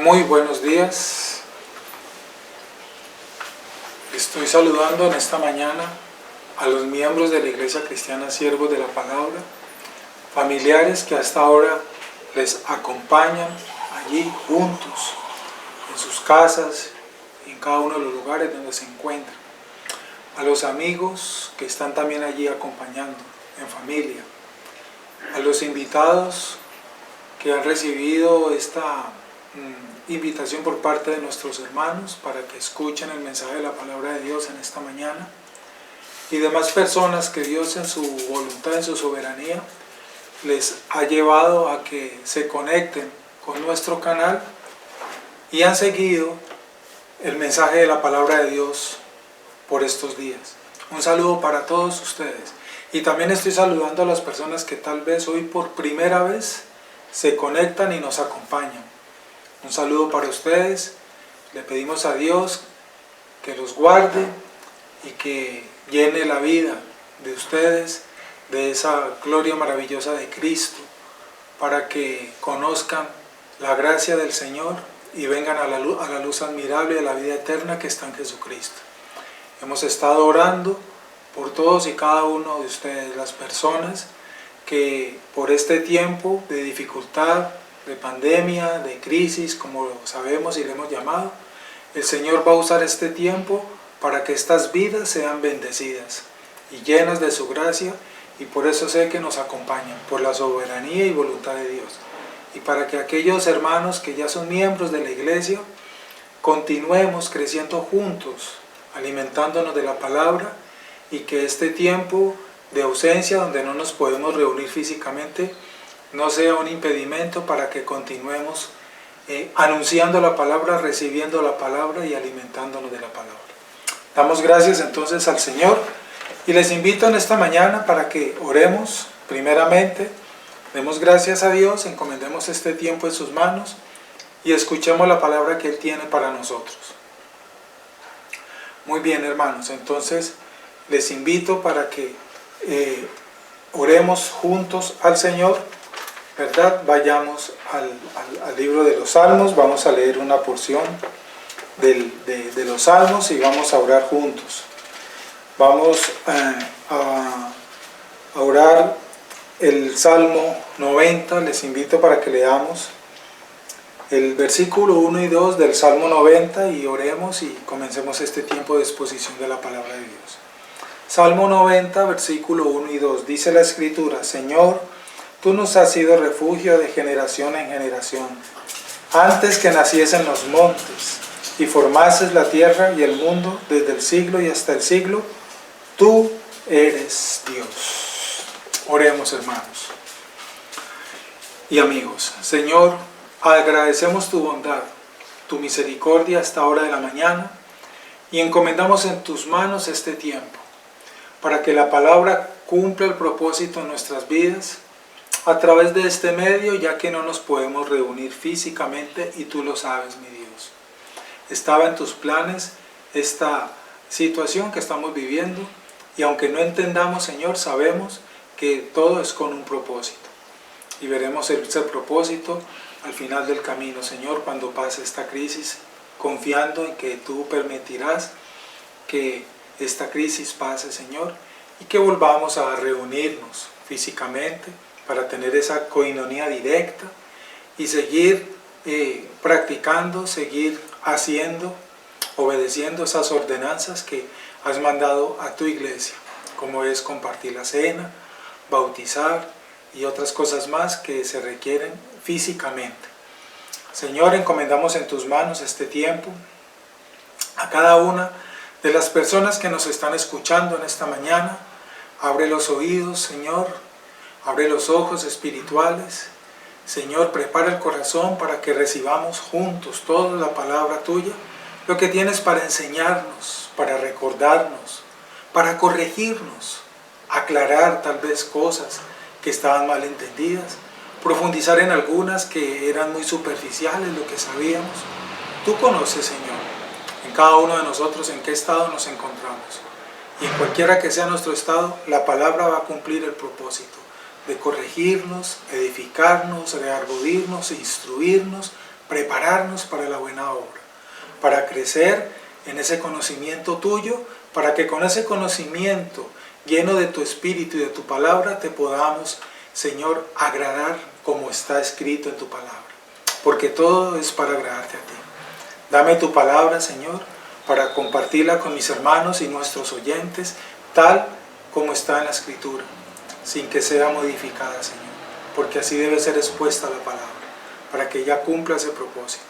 Muy buenos días. Estoy saludando en esta mañana a los miembros de la Iglesia Cristiana Siervos de la Palabra, familiares que hasta ahora les acompañan allí juntos, en sus casas y en cada uno de los lugares donde se encuentran. A los amigos que están también allí acompañando en familia. A los invitados que han recibido esta invitación por parte de nuestros hermanos para que escuchen el mensaje de la palabra de Dios en esta mañana, y demás personas que Dios en su voluntad, en su soberanía, les ha llevado a que se conecten con nuestro canal y han seguido el mensaje de la palabra de Dios por estos días. Un saludo para todos ustedes, y también estoy saludando a las personas que tal vez hoy por primera vez se conectan y nos acompañan. Un saludo para ustedes. Le pedimos a Dios que los guarde y que llene la vida de ustedes de esa gloria maravillosa de Cristo, para que conozcan la gracia del Señor y vengan a la luz admirable de la vida eterna que está en Jesucristo. Hemos estado orando por todos y cada uno de ustedes, las personas que por este tiempo de dificultad, de pandemia, de crisis, como lo sabemos y le hemos llamado, el Señor va a usar este tiempo para que estas vidas sean bendecidas y llenas de su gracia, y por eso sé que nos acompañan, por la soberanía y voluntad de Dios, y para que aquellos hermanos que ya son miembros de la iglesia continuemos creciendo juntos, alimentándonos de la palabra, y que este tiempo de ausencia donde no nos podemos reunir físicamente no sea un impedimento para que continuemos anunciando la palabra, recibiendo la palabra y alimentándonos de la palabra. Damos gracias entonces al Señor y les invito en esta mañana para que oremos primeramente, demos gracias a Dios, encomendemos este tiempo en sus manos y escuchemos la palabra que Él tiene para nosotros. Muy bien, hermanos, entonces les invito para que oremos juntos al Señor, ¿verdad? Vayamos al libro de los Salmos, vamos a leer una porción de los Salmos y vamos a orar juntos. Vamos a orar el Salmo 90, les invito para que leamos el versículo 1 y 2 del Salmo 90 y oremos y comencemos este tiempo de exposición de la palabra de Dios. Salmo 90, versículo 1 y 2, dice la Escritura: Señor, tú nos has sido refugio de generación en generación. Antes que naciesen los montes y formases la tierra y el mundo, desde el siglo y hasta el siglo, tú eres Dios. Oremos, hermanos y amigos. Señor, agradecemos tu bondad, tu misericordia a esta hora de la mañana, y encomendamos en tus manos este tiempo, para que la palabra cumpla el propósito en nuestras vidas, a través de este medio, ya que no nos podemos reunir físicamente y tú lo sabes, mi Dios. Estaba en tus planes esta situación que estamos viviendo, y aunque no entendamos, Señor, sabemos que todo es con un propósito, y veremos ese propósito al final del camino, Señor, cuando pase esta crisis, confiando en que tú permitirás que esta crisis pase, Señor, y que volvamos a reunirnos físicamente para tener esa coinonía directa y seguir practicando, seguir haciendo, obedeciendo esas ordenanzas que has mandado a tu iglesia, como es compartir la cena, bautizar y otras cosas más que se requieren físicamente. Señor, encomendamos en tus manos este tiempo a cada una de las personas que nos están escuchando en esta mañana. Abre los oídos, Señor, abre los ojos espirituales. Señor, prepara el corazón para que recibamos juntos toda la palabra tuya, lo que tienes para enseñarnos, para recordarnos, para corregirnos, aclarar tal vez cosas que estaban mal entendidas, profundizar en algunas que eran muy superficiales, lo que sabíamos. Tú conoces, Señor, en cada uno de nosotros en qué estado nos encontramos, y en cualquiera que sea nuestro estado, la palabra va a cumplir el propósito de corregirnos, edificarnos, reargudirnos, instruirnos, prepararnos para la buena obra, para crecer en ese conocimiento tuyo, para que con ese conocimiento lleno de tu espíritu y de tu palabra te podamos, Señor, agradar como está escrito en tu palabra, porque todo es para agradarte a ti. Dame tu palabra, Señor, para compartirla con mis hermanos y nuestros oyentes, tal como está en la Escritura, sin que sea modificada, Señor, porque así debe ser expuesta la palabra, para que ella cumpla ese propósito.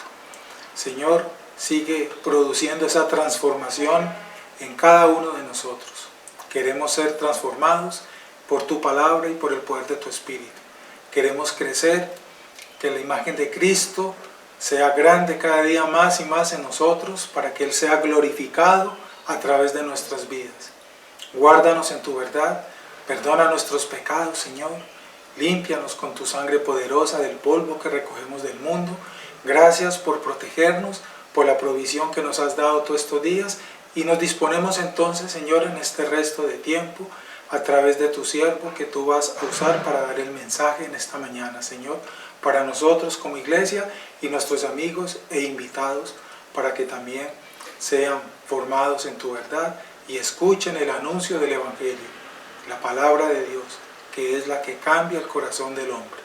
Señor, sigue produciendo esa transformación en cada uno de nosotros. Queremos ser transformados por tu palabra y por el poder de tu Espíritu. Queremos crecer, que la imagen de Cristo sea grande cada día más y más en nosotros, para que Él sea glorificado a través de nuestras vidas. Guárdanos en tu verdad, perdona nuestros pecados, Señor, límpianos con tu sangre poderosa del polvo que recogemos del mundo. Gracias por protegernos, por la provisión que nos has dado todos estos días, y nos disponemos entonces, Señor, en este resto de tiempo, a través de tu siervo que tú vas a usar para dar el mensaje en esta mañana, Señor, para nosotros como iglesia y nuestros amigos e invitados, para que también sean formados en tu verdad y escuchen el anuncio del Evangelio, la palabra de Dios, que es la que cambia el corazón del hombre.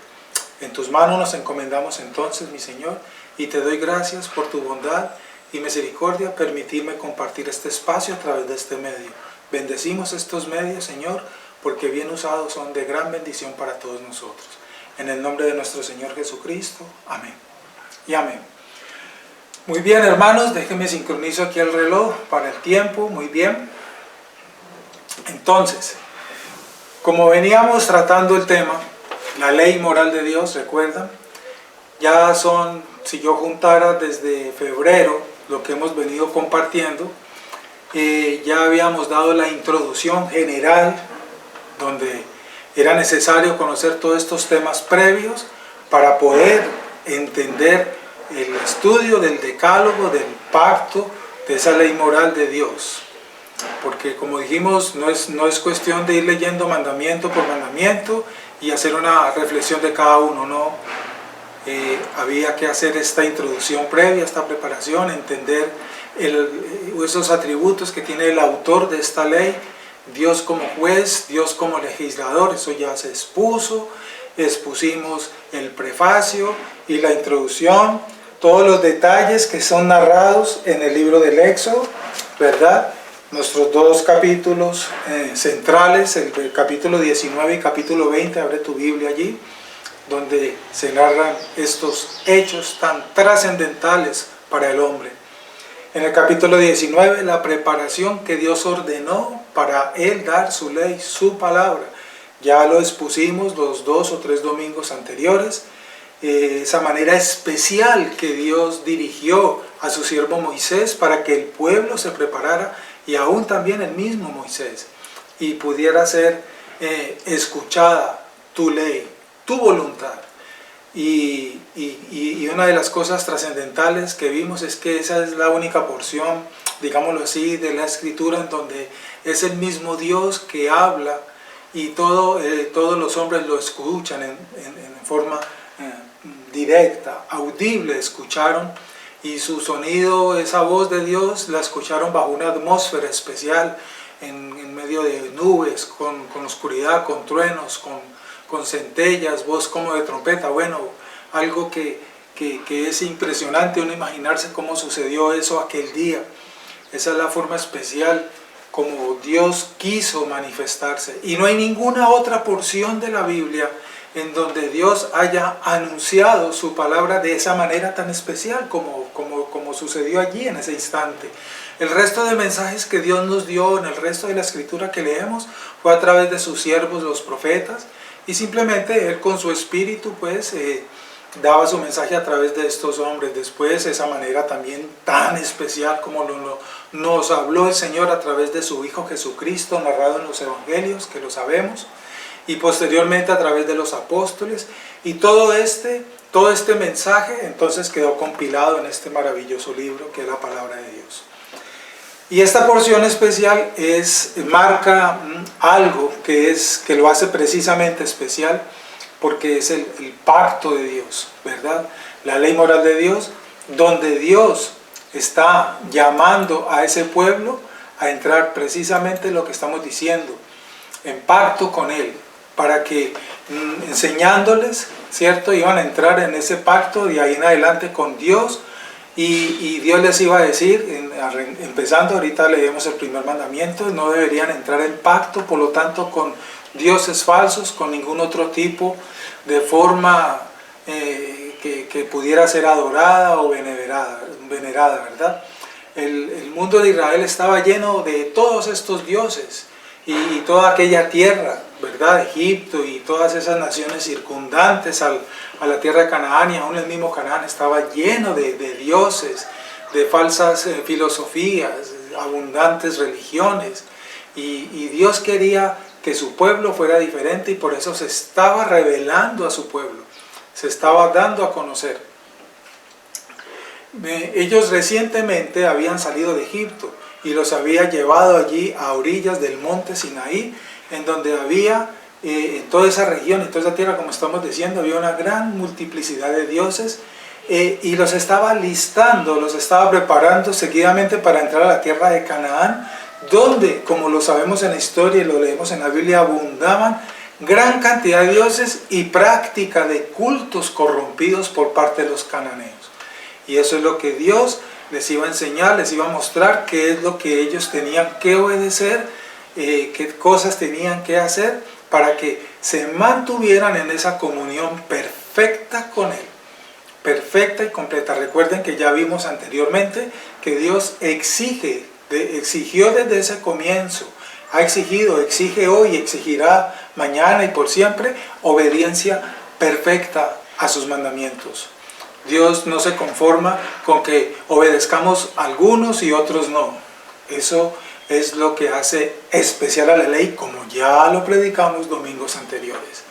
En tus manos nos encomendamos entonces, mi Señor, y te doy gracias por tu bondad y misericordia, permitirme compartir este espacio a través de este medio. Bendecimos estos medios, Señor, porque bien usados son de gran bendición para todos nosotros. En el nombre de nuestro Señor Jesucristo. Amén. Y amén. Muy bien, hermanos, déjenme sincronizo aquí el reloj para el tiempo. Muy bien. Entonces, como veníamos tratando el tema, la ley moral de Dios, ¿recuerdan? Ya son, si yo juntara desde febrero lo que hemos venido compartiendo, ya habíamos dado la introducción general, donde era necesario conocer todos estos temas previos para poder entender el estudio del decálogo, del pacto, de esa ley moral de Dios. Porque como dijimos, no es cuestión de ir leyendo mandamiento por mandamiento y hacer una reflexión de cada uno, no. Había que hacer esta introducción previa, esta preparación, entender esos atributos que tiene el autor de esta ley, Dios como juez, Dios como legislador. Eso ya se expusimos el prefacio y la introducción, todos los detalles que son narrados en el libro del Éxodo, ¿verdad? Nuestros dos capítulos centrales, el capítulo 19 y capítulo 20, abre tu Biblia allí, donde se narran estos hechos tan trascendentales para el hombre. En el capítulo 19, la preparación que Dios ordenó para Él dar su ley, su palabra. Ya lo expusimos los 2 o 3 domingos anteriores, esa manera especial que Dios dirigió a su siervo Moisés para que el pueblo se preparara, y aún también el mismo Moisés, y pudiera ser escuchada tu ley, tu voluntad. Y una de las cosas trascendentales que vimos es que esa es la única porción, digámoslo así, de la Escritura en donde es el mismo Dios que habla, y todos los hombres lo escuchan en forma directa, audible, escucharon, y su sonido, esa voz de Dios, la escucharon bajo una atmósfera especial, en medio de nubes, con oscuridad, con truenos, con centellas, voz como de trompeta. Bueno, algo que es impresionante uno imaginarse cómo sucedió eso aquel día. Esa es la forma especial como Dios quiso manifestarse. Y no hay ninguna otra porción de la Biblia en donde Dios haya anunciado su palabra de esa manera tan especial como sucedió allí en ese instante. El resto de mensajes que Dios nos dio en el resto de la Escritura que leemos fue a través de sus siervos, los profetas, y simplemente Él con su espíritu pues daba su mensaje a través de estos hombres. Después, esa manera también tan especial como nos habló el Señor a través de su Hijo Jesucristo, narrado en los Evangelios, que lo sabemos, y posteriormente a través de los apóstoles, y todo este mensaje entonces quedó compilado en este maravilloso libro que es la palabra de Dios. Y esta porción especial marca algo que lo hace precisamente especial, porque es el pacto de Dios, ¿verdad? la ley moral de Dios, donde Dios está llamando a ese pueblo a entrar precisamente en lo que estamos diciendo, en pacto con Él, para que enseñándoles, ¿cierto?, iban a entrar en ese pacto de ahí en adelante con Dios, y Dios les iba a decir, empezando, ahorita leemos el primer mandamiento, no deberían entrar en pacto, por lo tanto, con dioses falsos, con ningún otro tipo de forma que pudiera ser adorada o venerada, ¿verdad? El mundo de Israel estaba lleno de todos estos dioses y toda aquella tierra, ¿verdad? Egipto y todas esas naciones circundantes a la tierra de Canaán, y aún el mismo Canaán estaba lleno de dioses, de falsas filosofías, abundantes religiones, y Dios quería que su pueblo fuera diferente, y por eso se estaba revelando a su pueblo, se estaba dando a conocer. Ellos recientemente habían salido de Egipto y los había llevado allí a orillas del monte Sinaí, en donde había, en toda esa región, en toda esa tierra, como estamos diciendo, había una gran multiplicidad de dioses, y los estaba listando, los estaba preparando seguidamente para entrar a la tierra de Canaán, donde, como lo sabemos en la historia y lo leemos en la Biblia, abundaban gran cantidad de dioses y práctica de cultos corrompidos por parte de los cananeos. Y eso es lo que Dios les iba a enseñar, les iba a mostrar qué es lo que ellos tenían que obedecer, qué cosas tenían que hacer para que se mantuvieran en esa comunión perfecta con Él, perfecta y completa. Recuerden que ya vimos anteriormente que Dios exigió desde ese comienzo, ha exigido, exige hoy, exigirá mañana y por siempre obediencia perfecta a sus mandamientos. Dios no se conforma con que obedezcamos a algunos y otros no. Eso es lo que hace especial a la ley, como ya lo predicamos domingos anteriores.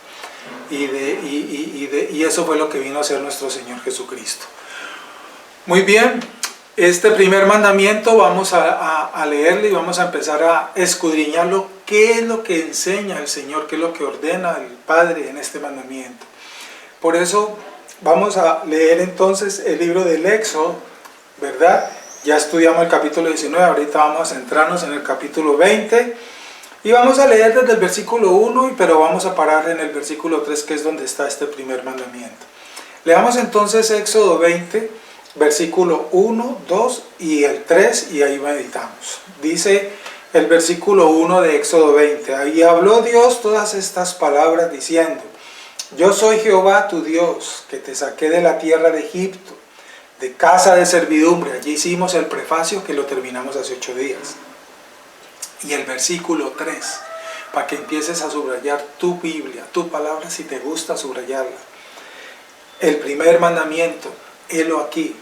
Y eso fue lo que vino a hacer nuestro Señor Jesucristo. Muy bien, este primer mandamiento vamos a leerlo y vamos a empezar a escudriñarlo. ¿Qué es lo que enseña el Señor? ¿Qué es lo que ordena el Padre en este mandamiento? Por eso vamos a leer entonces el libro del Éxodo, ¿verdad? Ya estudiamos el capítulo 19, ahorita vamos a centrarnos en el capítulo 20 y vamos a leer desde el versículo 1, pero vamos a parar en el versículo 3, que es donde está este primer mandamiento. Leamos entonces Éxodo 20, versículo 1, 2 y el 3, y ahí meditamos. Dice el versículo 1 de Éxodo 20, y habló Dios todas estas palabras diciendo: Yo soy Jehová tu Dios, que te saqué de la tierra de Egipto, de casa de servidumbre. Allí hicimos el prefacio que lo terminamos hace 8 días. Y el versículo 3, para que empieces a subrayar tu Biblia, tu palabra, si te gusta subrayarla. El primer mandamiento, helo aquí: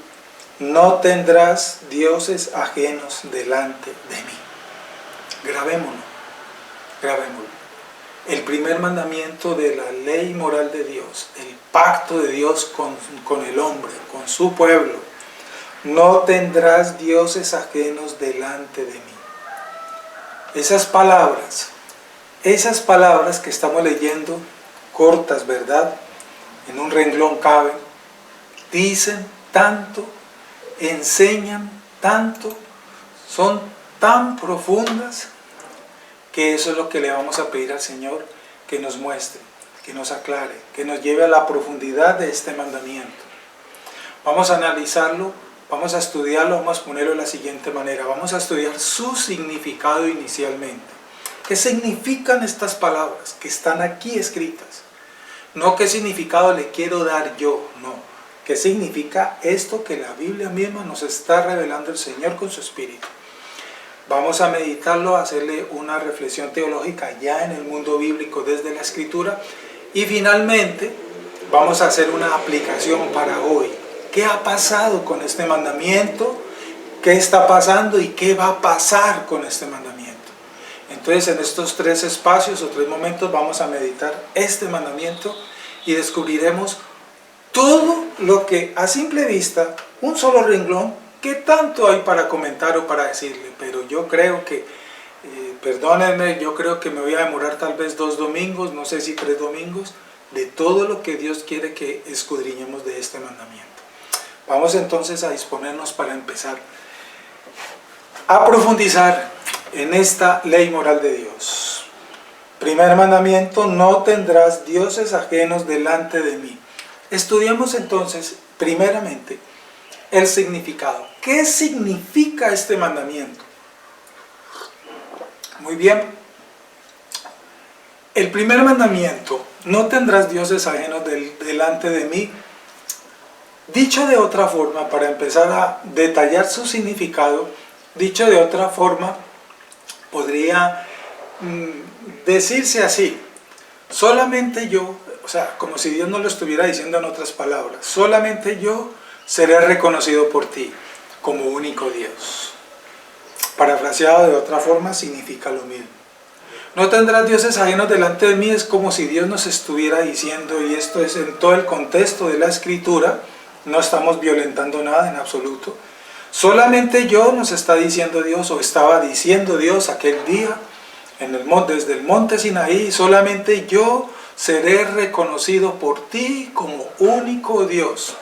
no tendrás dioses ajenos delante de mí. Grabémoslo, grabémoslo. El primer mandamiento de la ley moral de Dios, el pacto de Dios con el hombre, con su pueblo: no tendrás dioses ajenos delante de mí. Esas palabras que estamos leyendo, cortas, ¿verdad? En un renglón caben, dicen tanto, enseñan tanto, son tan profundas, que eso es lo que le vamos a pedir al Señor, que nos muestre, que nos aclare, que nos lleve a la profundidad de este mandamiento. Vamos a analizarlo, vamos a estudiarlo, vamos a ponerlo de la siguiente manera. Vamos a estudiar su significado inicialmente. ¿Qué significan estas palabras que están aquí escritas? No qué significado le quiero dar yo, no. ¿Qué significa esto que la Biblia misma nos está revelando el Señor con su Espíritu? Vamos a meditarlo, a hacerle una reflexión teológica ya en el mundo bíblico desde la Escritura, y finalmente vamos a hacer una aplicación para hoy. ¿Qué ha pasado con este mandamiento? ¿Qué está pasando y qué va a pasar con este mandamiento? Entonces, en estos 3 espacios o 3 momentos vamos a meditar este mandamiento y descubriremos todo lo que a simple vista, un solo renglón, ¿qué tanto hay para comentar o para decirle? Pero yo creo que, perdónenme, yo creo que me voy a demorar tal vez 2 domingos, no sé si 3 domingos, de todo lo que Dios quiere que escudriñemos de este mandamiento. Vamos entonces a disponernos para empezar a profundizar en esta ley moral de Dios. Primer mandamiento: no tendrás dioses ajenos delante de mí. Estudiemos entonces, primeramente, el significado. ¿Qué significa este mandamiento? Muy bien. El primer mandamiento: no tendrás dioses ajenos delante de mí. Dicho de otra forma, para empezar a detallar su significado, dicho de otra forma, podría decirse así: solamente yo, o sea, como si Dios no lo estuviera diciendo en otras palabras, solamente yo seré reconocido por ti como único Dios. Parafraseado de otra forma, significa lo mismo. No tendrás dioses ajenos delante de mí, es como si Dios nos estuviera diciendo, y esto es en todo el contexto de la Escritura, no estamos violentando nada en absoluto. Solamente yo, nos está diciendo Dios, o estaba diciendo Dios aquel día, desde el monte Sinaí: solamente yo seré reconocido por ti como único Dios.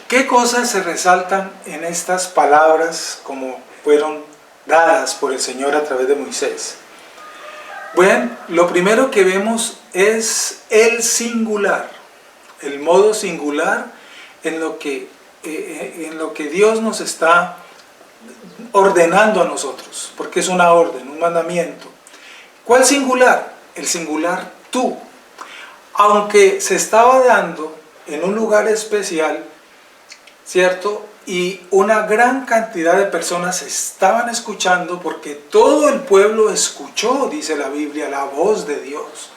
¿Qué cosas se resaltan en estas palabras como fueron dadas por el Señor a través de Moisés? Bueno, lo primero que vemos es el singular, el modo singular en lo que Dios nos está ordenando a nosotros, porque es una orden, un mandamiento. ¿Cuál singular? El singular tú. Aunque se estaba dando en un lugar especial, ¿cierto? Y una gran cantidad de personas estaban escuchando, porque todo el pueblo escuchó, dice la Biblia, la voz de Dios.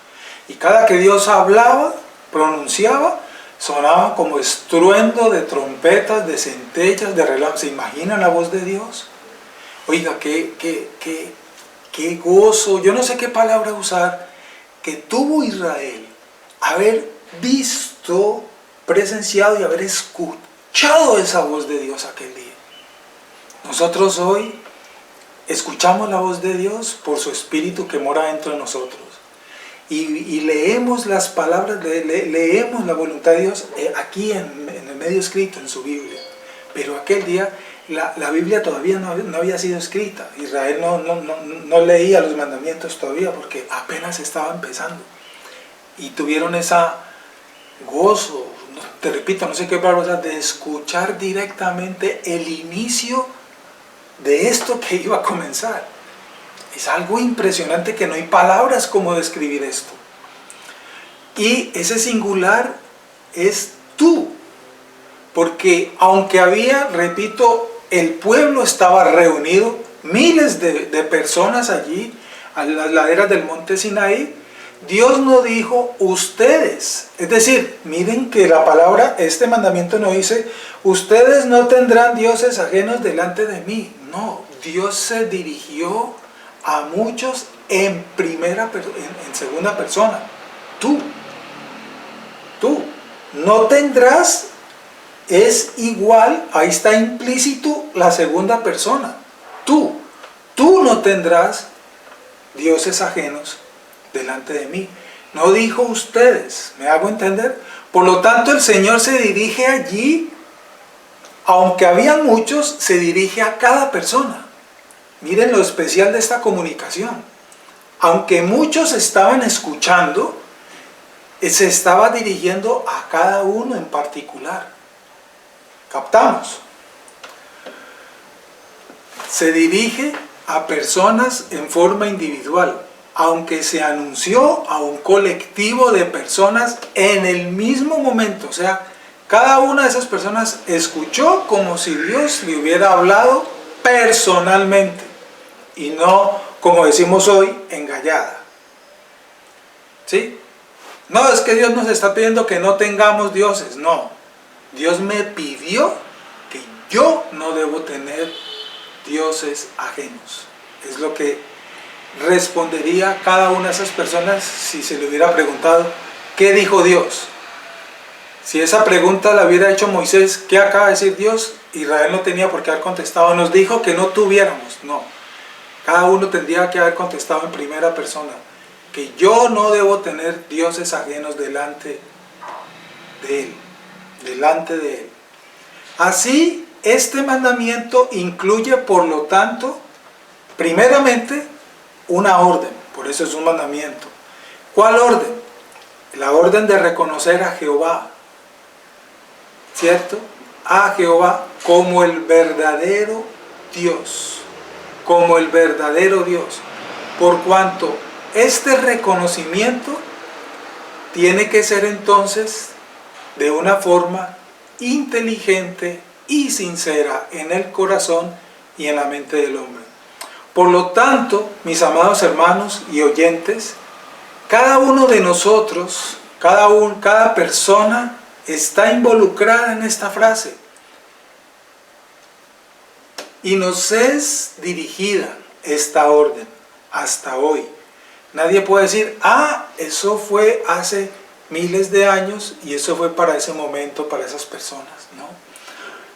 Y cada que Dios hablaba, pronunciaba, sonaba como estruendo de trompetas, de centellas, de relámpagos. ¿Se imaginan la voz de Dios? Oiga, qué gozo, yo no sé qué palabra usar, que tuvo Israel haber visto, presenciado y haber escuchado esa voz de Dios aquel día. Nosotros hoy escuchamos la voz de Dios por su Espíritu que mora dentro de nosotros. Y leemos las palabras, leemos la voluntad de Dios aquí en el medio escrito, en su Biblia. Pero aquel día la Biblia todavía no había sido escrita. Israel no leía los mandamientos todavía, porque apenas estaba empezando. Y tuvieron esa gozo, te repito, no sé qué palabra, de escuchar directamente el inicio de esto que iba a comenzar. Es algo impresionante que no hay palabras como describir esto. Y ese singular es tú. Porque aunque había, repito, el pueblo estaba reunido, miles de personas allí, a las laderas del monte Sinaí, Dios no dijo ustedes. Es decir, miren que la palabra, este mandamiento no dice, ustedes no tendrán dioses ajenos delante de mí. No, Dios se dirigió a muchos en segunda persona. Tú no tendrás, es igual, ahí está implícito la segunda persona. Tú no tendrás dioses ajenos delante de mí. No dijo ustedes, ¿me hago entender? Por lo tanto, el Señor se dirige allí, aunque habían muchos, se dirige a cada persona. Miren lo especial de esta comunicación. Aunque muchos estaban escuchando, se estaba dirigiendo a cada uno en particular. ¿Captamos? Se dirige a personas en forma individual, aunque se anunció a un colectivo de personas en el mismo momento. O sea, cada una de esas personas escuchó como si Dios le hubiera hablado personalmente, y no, como decimos hoy, engallada. ¿Sí? No, es que Dios nos está pidiendo que no tengamos dioses. No, Dios me pidió que yo no debo tener dioses ajenos. Es lo que respondería cada una de esas personas si se le hubiera preguntado, ¿qué dijo Dios? Si esa pregunta la hubiera hecho Moisés, ¿qué acaba de decir Dios? Israel no tenía por qué haber contestado, nos dijo que no tuviéramos. No, cada uno tendría que haber contestado en primera persona, que yo no debo tener dioses ajenos delante de Él. Así, este mandamiento incluye, por lo tanto, primeramente, una orden. Por eso es un mandamiento. ¿Cuál orden? La orden de reconocer a Jehová, ¿cierto? A Jehová como el verdadero Dios. Como el verdadero Dios. Por cuanto este reconocimiento tiene que ser entonces de una forma inteligente y sincera en el corazón y en la mente del hombre. Por lo tanto, mis amados hermanos y oyentes, cada uno de nosotros, cada persona está involucrada en esta frase y nos es dirigida esta orden hasta hoy. Nadie puede decir, eso fue hace miles de años y eso fue para ese momento, para esas personas. No,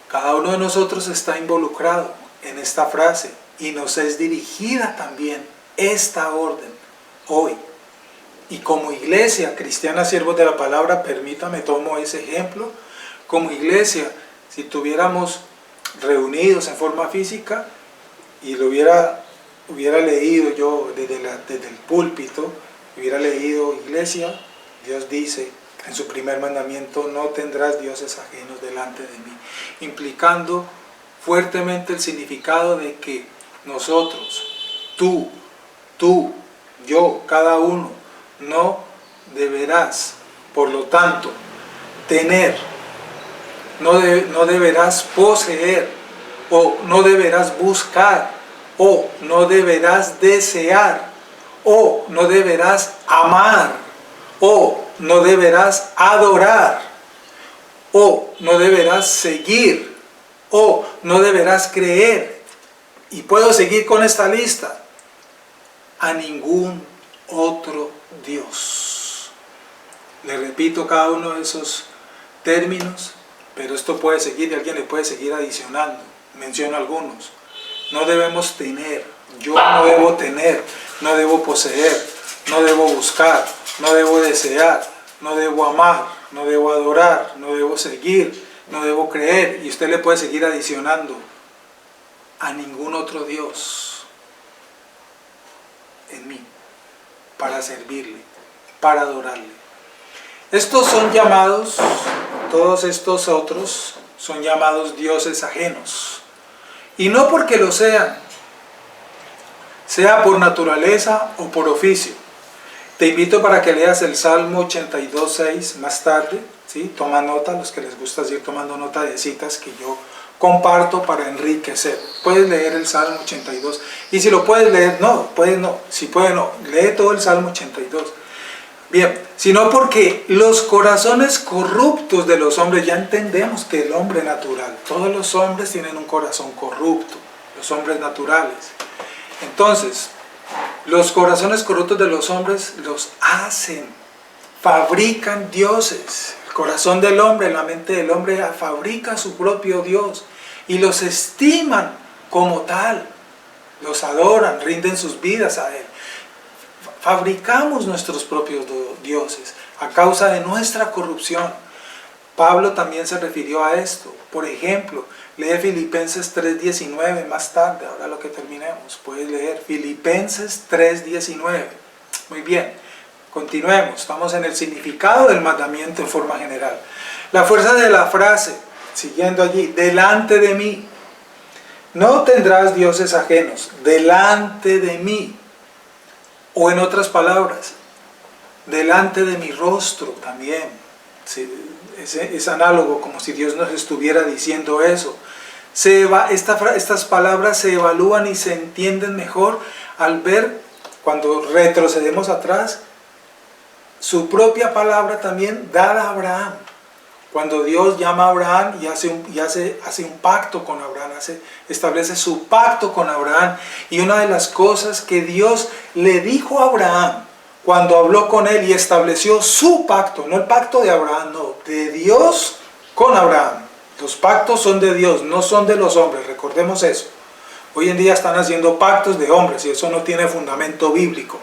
cada uno de nosotros está involucrado en esta frase y nos es dirigida también esta orden hoy. Y como iglesia cristiana, siervos de la palabra, permítame, tomo ese ejemplo, como iglesia, si tuviéramos reunidos en forma física y lo hubiera leído yo desde el púlpito, hubiera leído: iglesia, Dios dice en su primer mandamiento, no tendrás dioses ajenos delante de mí, implicando fuertemente el significado de que nosotros, tú, yo, cada uno, no deberás, por lo tanto, tener, no deberás poseer, o no deberás buscar, o no deberás desear, o no deberás amar, o no deberás adorar, o no deberás seguir, o no deberás creer. Y puedo seguir con esta lista: a ningún otro Dios. Le repito cada uno de esos términos, pero esto puede seguir y alguien le puede seguir adicionando. Menciono algunos. No debemos tener, yo no debo tener, no debo poseer, no debo buscar, no debo desear, no debo amar, no debo adorar, no debo seguir, no debo creer. Y usted le puede seguir adicionando: a ningún otro Dios en mí, para servirle, para adorarle. Estos son llamados, todos estos otros son llamados dioses ajenos. Y no porque lo sean, sea por naturaleza o por oficio. Te invito para que leas el Salmo 82:6 más tarde, ¿sí? Toma nota, los que les gusta ir tomando nota de citas que yo comparto para enriquecer. Puedes leer el Salmo 82. Y si lo puedes leer, si puede no, lee todo el Salmo 82. Bien, sino porque los corazones corruptos de los hombres, ya entendemos que el hombre natural, todos los hombres tienen un corazón corrupto, los hombres naturales. Entonces, los corazones corruptos de los hombres los hacen, fabrican dioses. El corazón del hombre, la mente del hombre fabrica su propio Dios y los estiman como tal, los adoran, rinden sus vidas a él. Fabricamos nuestros propios dioses a causa de nuestra corrupción. Pablo también se refirió a esto. Por ejemplo, lee Filipenses 3:19 más tarde, ahora lo que terminemos. Puedes leer Filipenses 3:19. Muy bien, continuemos. Estamos en el significado del mandamiento en forma general. La fuerza de la frase, siguiendo allí: delante de mí. No tendrás dioses ajenos, delante de mí. O en otras palabras, delante de mi rostro también. Sí, es análogo, como si Dios nos estuviera diciendo eso. Estas palabras se evalúan y se entienden mejor al ver, cuando retrocedemos atrás, su propia palabra también dada a Abraham. Cuando Dios llama a Abraham y hace un pacto con Abraham, establece su pacto con Abraham. Y una de las cosas que Dios le dijo a Abraham cuando habló con él y estableció su pacto, no el pacto de Abraham, no, de Dios con Abraham. Los pactos son de Dios, no son de los hombres, recordemos eso. Hoy en día están haciendo pactos de hombres y eso no tiene fundamento bíblico.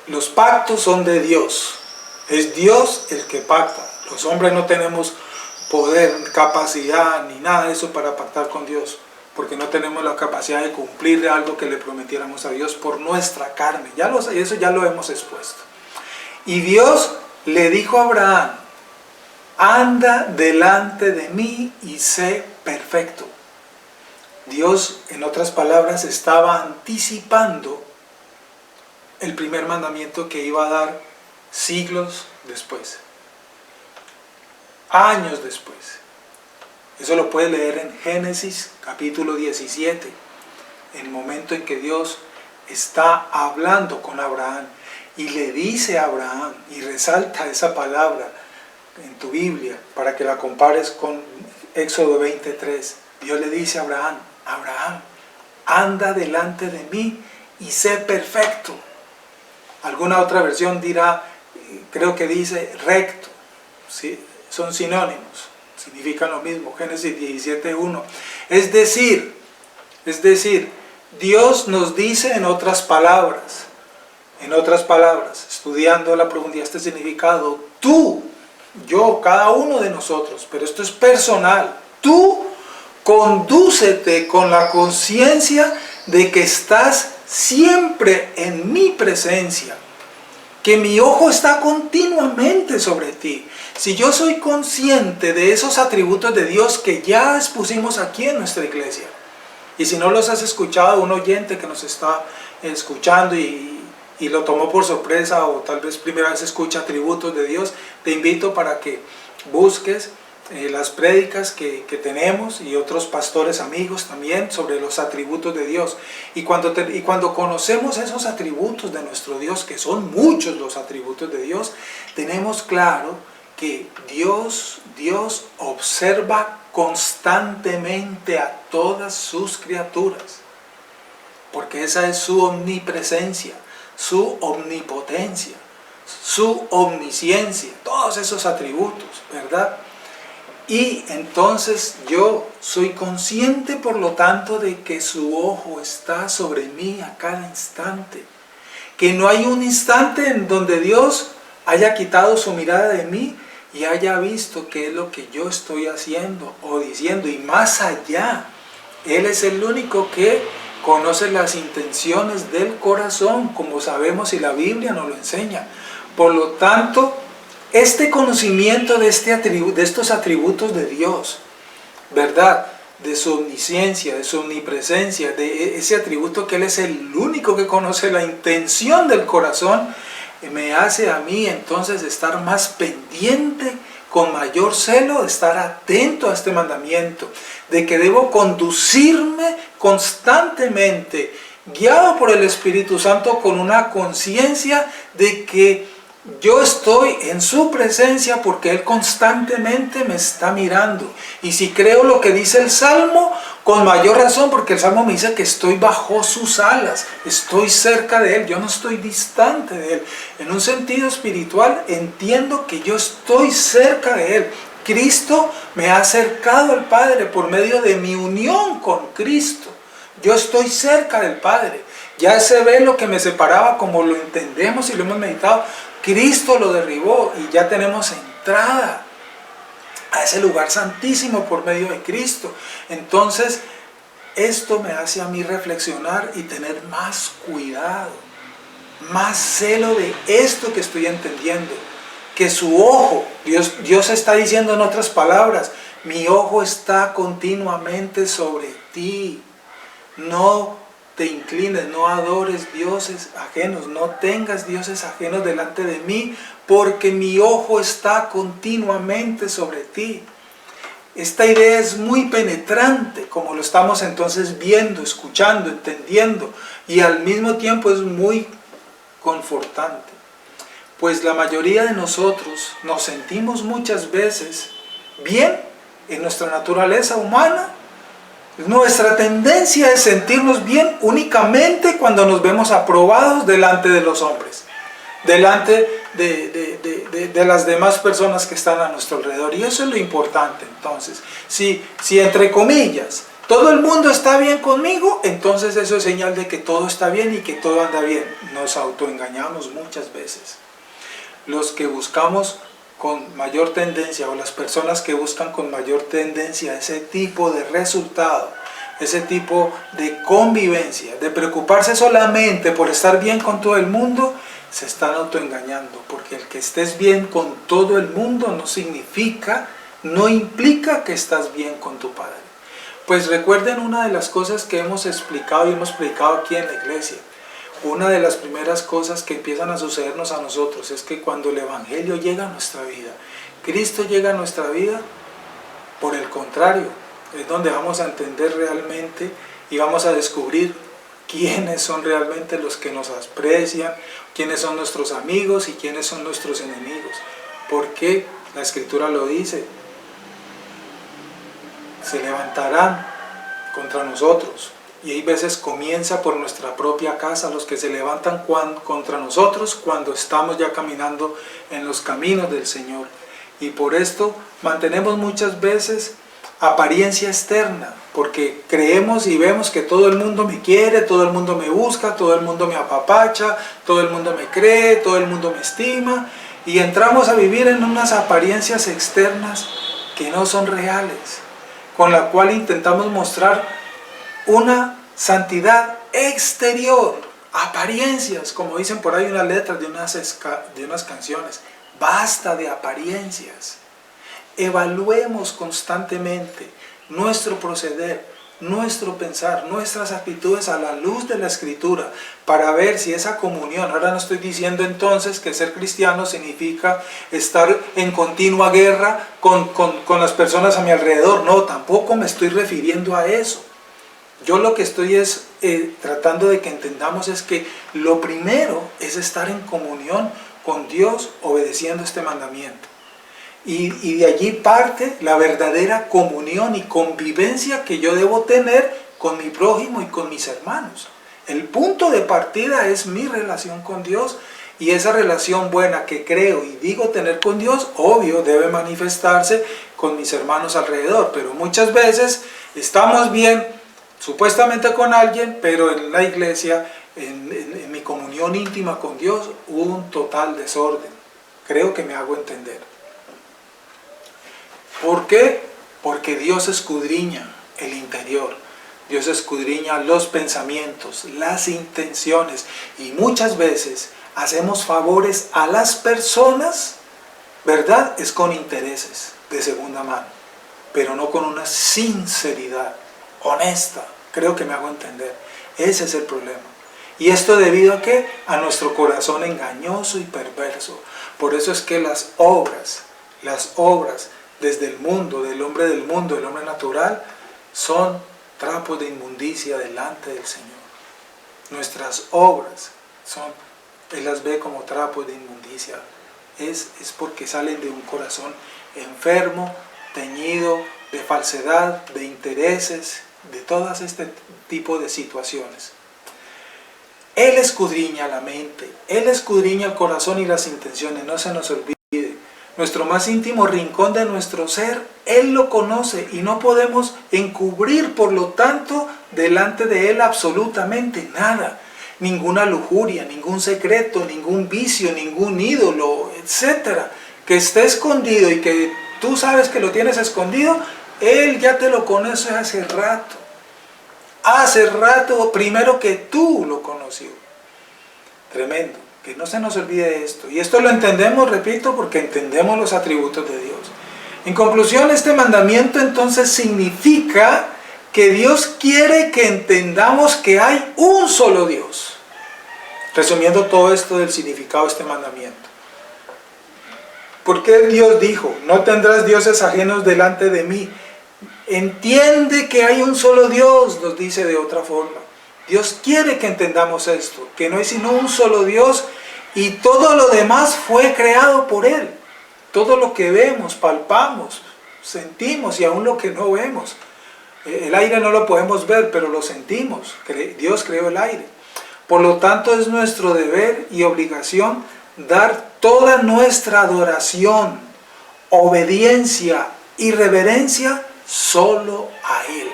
Los pactos son de Dios, es Dios el que pacta. Los hombres no tenemos poder, capacidad, ni nada de eso para pactar con Dios, porque no tenemos la capacidad de cumplir algo que le prometiéramos a Dios por nuestra carne. Eso ya lo hemos expuesto. Y Dios le dijo a Abraham: anda delante de mí y sé perfecto. Dios, en otras palabras, estaba anticipando el primer mandamiento que iba a dar siglos después, años después. Eso lo puedes leer en Génesis capítulo 17, el momento en que Dios está hablando con Abraham y le dice a Abraham, y resalta esa palabra en tu Biblia para que la compares con Éxodo 23. Dios le dice a Abraham: Abraham, anda delante de mí y sé perfecto. Alguna otra versión dirá, creo que dice recto, ¿sí? Son sinónimos, significan lo mismo. Génesis 17:1. Es decir, Dios nos dice en otras palabras, estudiando la profundidad de este significado, tú, yo, cada uno de nosotros, pero esto es personal, tú condúcete con la conciencia de que estás siempre en mi presencia, que mi ojo está continuamente sobre ti. Si yo soy consciente de esos atributos de Dios que ya expusimos aquí en nuestra iglesia, y si no los has escuchado, un oyente que nos está escuchando y lo tomó por sorpresa, o tal vez primera vez escucha atributos de Dios, te invito para que busques las prédicas que tenemos y otros pastores amigos también sobre los atributos de Dios. Y cuando conocemos esos atributos de nuestro Dios, que son muchos los atributos de Dios, tenemos claro que Dios observa constantemente a todas sus criaturas, porque esa es su omnipresencia, su omnipotencia, su omnisciencia, todos esos atributos, ¿verdad? Y entonces yo soy consciente, por lo tanto, de que su ojo está sobre mí a cada instante, que no hay un instante en donde Dios haya quitado su mirada de mí y haya visto qué es lo que yo estoy haciendo o diciendo, y más allá. Él es el único que conoce las intenciones del corazón, como sabemos y la Biblia nos lo enseña. Por lo tanto, este conocimiento de estos atributos de Dios, ¿verdad? De su omnisciencia, de su omnipresencia, de ese atributo que Él es el único que conoce la intención del corazón, me hace a mí entonces estar más pendiente, con mayor celo, de estar atento a este mandamiento, de que debo conducirme constantemente, guiado por el Espíritu Santo, con una conciencia de que yo estoy en su presencia, porque Él constantemente me está mirando. Y si creo lo que dice el Salmo, con mayor razón, porque el Salmo me dice que estoy bajo sus alas, estoy cerca de Él, yo no estoy distante de Él. En un sentido espiritual entiendo que yo estoy cerca de Él. Cristo me ha acercado al Padre por medio de mi unión con Cristo. Yo estoy cerca del Padre. Ya ese velo que me separaba, como lo entendemos y lo hemos meditado, Cristo lo derribó y ya tenemos entrada a ese lugar santísimo por medio de Cristo. Entonces, esto me hace a mí reflexionar y tener más cuidado, más celo de esto que estoy entendiendo. Que su ojo, Dios está diciendo en otras palabras, mi ojo está continuamente sobre ti. No te inclines, no adores dioses ajenos, no tengas dioses ajenos delante de mí, porque mi ojo está continuamente sobre ti. Esta idea es muy penetrante, como lo estamos entonces viendo, escuchando, entendiendo, y al mismo tiempo es muy confortante. Pues la mayoría de nosotros nos sentimos muchas veces bien en nuestra naturaleza humana. Nuestra tendencia es sentirnos bien únicamente cuando nos vemos aprobados delante de los hombres, delante de las demás personas que están a nuestro alrededor. Y eso es lo importante. Entonces, si entre comillas todo el mundo está bien conmigo, entonces eso es señal de que todo está bien y que todo anda bien. Nos autoengañamos muchas veces. Los que buscamos con mayor tendencia, o las personas que buscan con mayor tendencia ese tipo de resultado, ese tipo de convivencia, de preocuparse solamente por estar bien con todo el mundo, se están autoengañando, porque el que estés bien con todo el mundo no implica que estás bien con tu Padre. Pues recuerden una de las cosas que hemos explicado y hemos predicado aquí en la iglesia. Una de las primeras cosas que empiezan a sucedernos a nosotros es que cuando el Evangelio llega a nuestra vida, Cristo llega a nuestra vida, por el contrario, es donde vamos a entender realmente y vamos a descubrir quiénes son realmente los que nos aprecian, quiénes son nuestros amigos y quiénes son nuestros enemigos. Porque la Escritura lo dice, se levantarán contra nosotros. Y hay veces comienza por nuestra propia casa, los que se levantan contra nosotros cuando estamos ya caminando en los caminos del Señor. Y por esto mantenemos muchas veces apariencia externa, porque creemos y vemos que todo el mundo me quiere, todo el mundo me busca, todo el mundo me apapacha, todo el mundo me cree, todo el mundo me estima, y entramos a vivir en unas apariencias externas que no son reales, con la cual intentamos mostrar una santidad exterior, apariencias, como dicen por ahí unas letras de unas canciones. Basta de apariencias. Evaluemos constantemente nuestro proceder, nuestro pensar, nuestras actitudes a la luz de la Escritura, para ver si esa comunión, ahora no estoy diciendo entonces que ser cristiano significa estar en continua guerra con las personas a mi alrededor, no, tampoco me estoy refiriendo a eso. Yo lo que estoy tratando de que entendamos es que lo primero es estar en comunión con Dios obedeciendo este mandamiento. Y de allí parte la verdadera comunión y convivencia que yo debo tener con mi prójimo y con mis hermanos. El punto de partida es mi relación con Dios, y esa relación buena que creo y digo tener con Dios, obvio, debe manifestarse con mis hermanos alrededor. Pero muchas veces estamos bien supuestamente con alguien, pero en la iglesia, en mi comunión íntima con Dios, hubo un total desorden. Creo que me hago entender. ¿Por qué? Porque Dios escudriña el interior, Dios escudriña los pensamientos, las intenciones, y muchas veces hacemos favores a las personas, ¿verdad? Es con intereses de segunda mano, pero no con una sinceridad honesta. Creo que me hago entender. Ese es el problema. ¿Y esto debido a qué? A nuestro corazón engañoso y perverso. Por eso es que las obras desde el mundo, del hombre natural, son trapos de inmundicia delante del Señor. Nuestras obras Él las ve como trapos de inmundicia. Es porque salen de un corazón enfermo, teñido de falsedad, de intereses, de todas este tipo de situaciones. Él escudriña la mente, Él escudriña el corazón y las intenciones, no se nos olvide. Nuestro más íntimo rincón de nuestro ser, Él lo conoce y no podemos encubrir, por lo tanto, delante de Él absolutamente nada. Ninguna lujuria, ningún secreto, ningún vicio, ningún ídolo, etc. que esté escondido y que tú sabes que lo tienes escondido, Él ya te lo conoce hace rato. Hace rato, primero que tú lo conoció. Tremendo. Que no se nos olvide esto. Y esto lo entendemos, repito, porque entendemos los atributos de Dios. En conclusión, este mandamiento entonces significa que Dios quiere que entendamos que hay un solo Dios. Resumiendo todo esto del significado de este mandamiento. ¿Por qué Dios dijo, no tendrás dioses ajenos delante de mí? Entiende que hay un solo Dios, nos dice de otra forma. Dios quiere que entendamos esto, que no hay sino un solo Dios y todo lo demás fue creado por Él. Todo lo que vemos, palpamos, sentimos y aún lo que no vemos. El aire no lo podemos ver, pero lo sentimos. Dios creó el aire. Por lo tanto, es nuestro deber y obligación dar toda nuestra adoración, obediencia y reverencia solo a Él.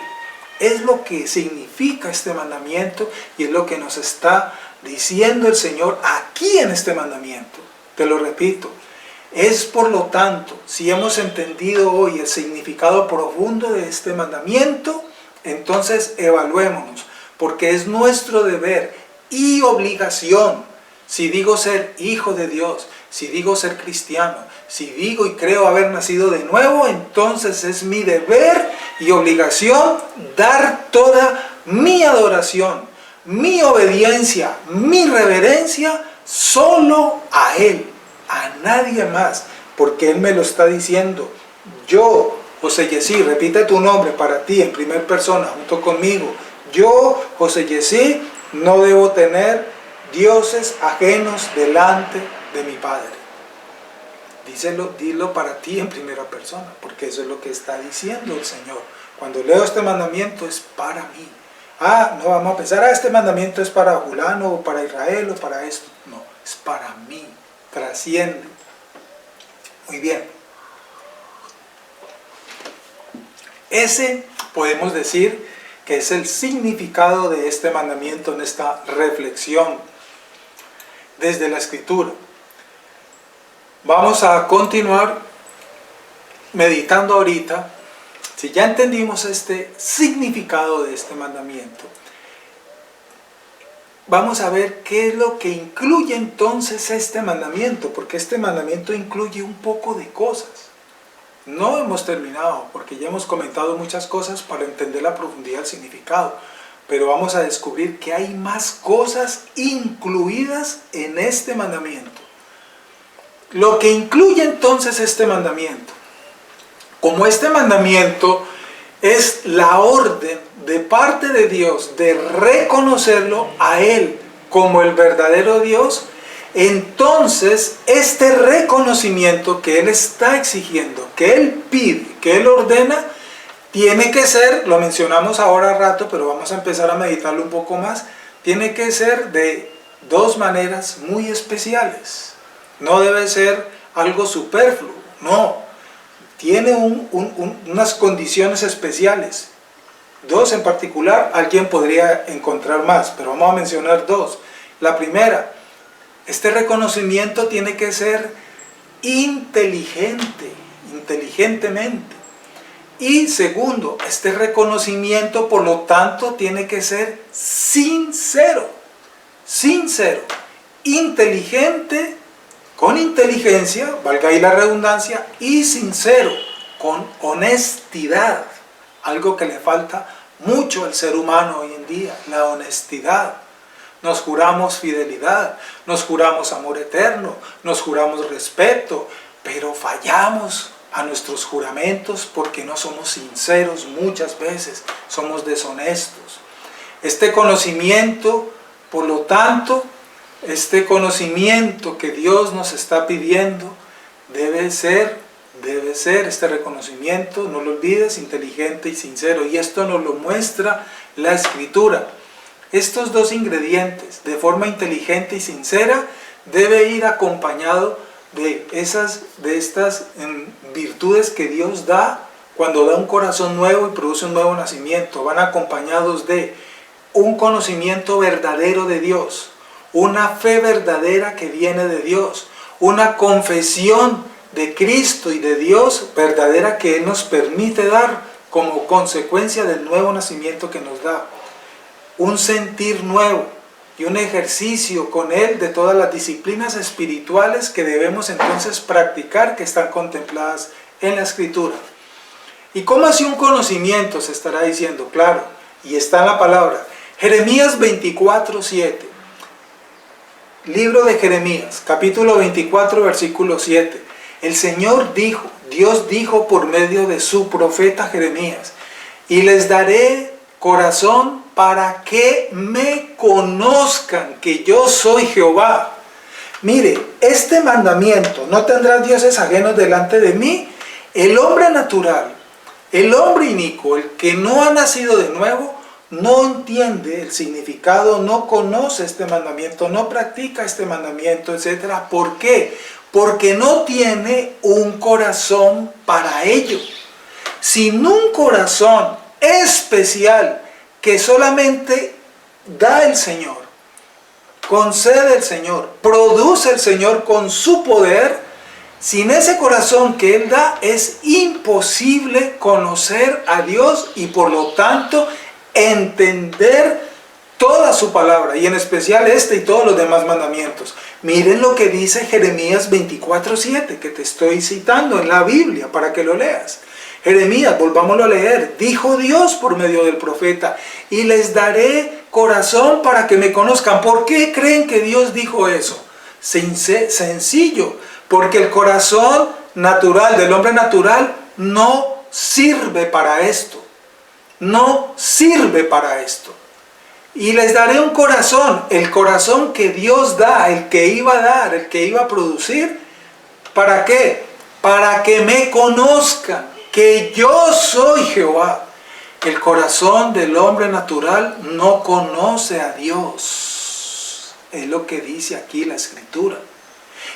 Es lo que significa este mandamiento y es lo que nos está diciendo el Señor aquí en este mandamiento. Te lo repito, Es por lo tanto, si hemos entendido hoy el significado profundo de este mandamiento, entonces evaluémonos, porque es nuestro deber y obligación. Si digo ser hijo de Dios, si digo ser cristiano, si digo y creo haber nacido de nuevo, entonces es mi deber y obligación dar toda mi adoración, mi obediencia, mi reverencia solo a Él, a nadie más, porque Él me lo está diciendo. Yo, José Yesí, repite tu nombre para ti en primera persona junto conmigo. Yo, José Yesí, no debo tener dioses ajenos delante de mi Padre. Dilo para ti en primera persona, porque eso es lo que está diciendo el Señor. Cuando leo este mandamiento es para mí. No vamos a pensar, este mandamiento es para fulano o para Israel o para esto. No, es para mí, trasciende. Muy bien. Ese podemos decir que es el significado de este mandamiento en esta reflexión desde la Escritura. Vamos a continuar meditando ahorita. Si ya entendimos este significado de este mandamiento, vamos a ver qué es lo que incluye entonces este mandamiento, porque este mandamiento incluye un poco de cosas. No hemos terminado, porque ya hemos comentado muchas cosas para entender la profundidad del significado, pero vamos a descubrir que hay más cosas incluidas en este mandamiento. Lo que incluye entonces este mandamiento, como este mandamiento es la orden de parte de Dios de reconocerlo a Él como el verdadero Dios, entonces este reconocimiento que Él está exigiendo, que Él pide, que Él ordena, tiene que ser, lo mencionamos ahora rato, pero vamos a empezar a meditarlo un poco más, tiene que ser de dos maneras muy especiales. No debe ser algo superfluo, no. Tiene unas condiciones especiales. Dos en particular, alguien podría encontrar más, pero vamos a mencionar dos. La primera, este reconocimiento tiene que ser inteligentemente. Y segundo, este reconocimiento, por lo tanto, tiene que ser sincero, inteligente, con inteligencia, valga ahí la redundancia, y sincero, con honestidad, algo que le falta mucho al ser humano hoy en día, la honestidad. Nos juramos fidelidad, nos juramos amor eterno, nos juramos respeto, pero fallamos a nuestros juramentos porque no somos sinceros muchas veces, somos deshonestos. Este conocimiento, por lo tanto, este conocimiento que Dios nos está pidiendo debe ser este reconocimiento, no lo olvides, inteligente y sincero. Y esto nos lo muestra la Escritura. Estos dos ingredientes, de forma inteligente y sincera, debe ir acompañado de estas virtudes que Dios da cuando da un corazón nuevo y produce un nuevo nacimiento. Van acompañados de un conocimiento verdadero de Dios, una fe verdadera que viene de Dios, una confesión de Cristo y de Dios verdadera que Él nos permite dar como consecuencia del nuevo nacimiento que nos da, un sentir nuevo y un ejercicio con Él de todas las disciplinas espirituales que debemos entonces practicar, que están contempladas en la Escritura. ¿Y cómo así un conocimiento? Se estará diciendo, claro, y está en la palabra. Jeremías 24:7. Libro de Jeremías, capítulo 24, versículo 7. El Señor dijo, Dios dijo por medio de su profeta Jeremías, y les daré corazón para que me conozcan que yo soy Jehová. Mire, este mandamiento, no tendrás dioses ajenos delante de mí, el hombre natural, el hombre inicuo, el que no ha nacido de nuevo, no entiende el significado, no conoce este mandamiento, no practica este mandamiento, etc. ¿Por qué? Porque no tiene un corazón para ello. Sin un corazón especial que solamente da el Señor, concede el Señor, produce el Señor con su poder, Sin ese corazón que Él da, es imposible conocer a Dios y por lo tanto entender toda su palabra, y en especial este y todos los demás mandamientos. Miren lo que dice Jeremías 24:7, que te estoy citando en la Biblia para que lo leas. Jeremías, volvámoslo a leer, dijo Dios por medio del profeta, y les daré corazón para que me conozcan. ¿Por qué creen que Dios dijo eso? Sencillo, porque el corazón natural del hombre natural no sirve para esto. No sirve para esto. Y les daré un corazón, el corazón que Dios da, el que iba a dar, el que iba a producir. ¿Para qué? Para que me conozcan, que yo soy Jehová. El corazón del hombre natural no conoce a Dios. Es lo que dice aquí la Escritura.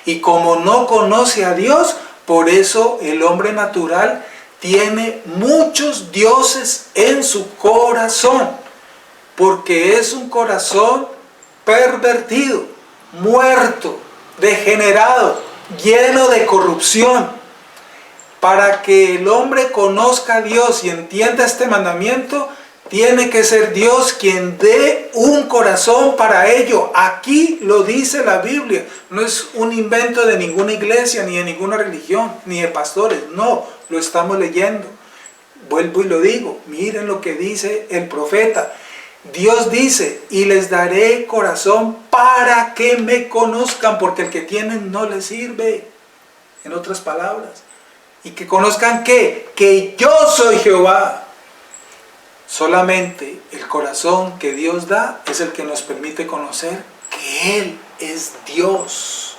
Y como no conoce a Dios, por eso el hombre natural tiene muchos dioses en su corazón. Porque es un corazón pervertido, muerto, degenerado, lleno de corrupción. Para que el hombre conozca a Dios y entienda este mandamiento, tiene que ser Dios quien dé un corazón para ello. Aquí lo dice la Biblia. No es un invento de ninguna iglesia, ni de ninguna religión, ni de pastores. No, lo estamos leyendo. Vuelvo y lo digo. Miren lo que dice el profeta. Dios dice, y les daré corazón para que me conozcan, porque el que tienen no les sirve. En otras palabras. Y que conozcan que yo soy Jehová. Solamente el corazón que Dios da es el que nos permite conocer que Él es Dios.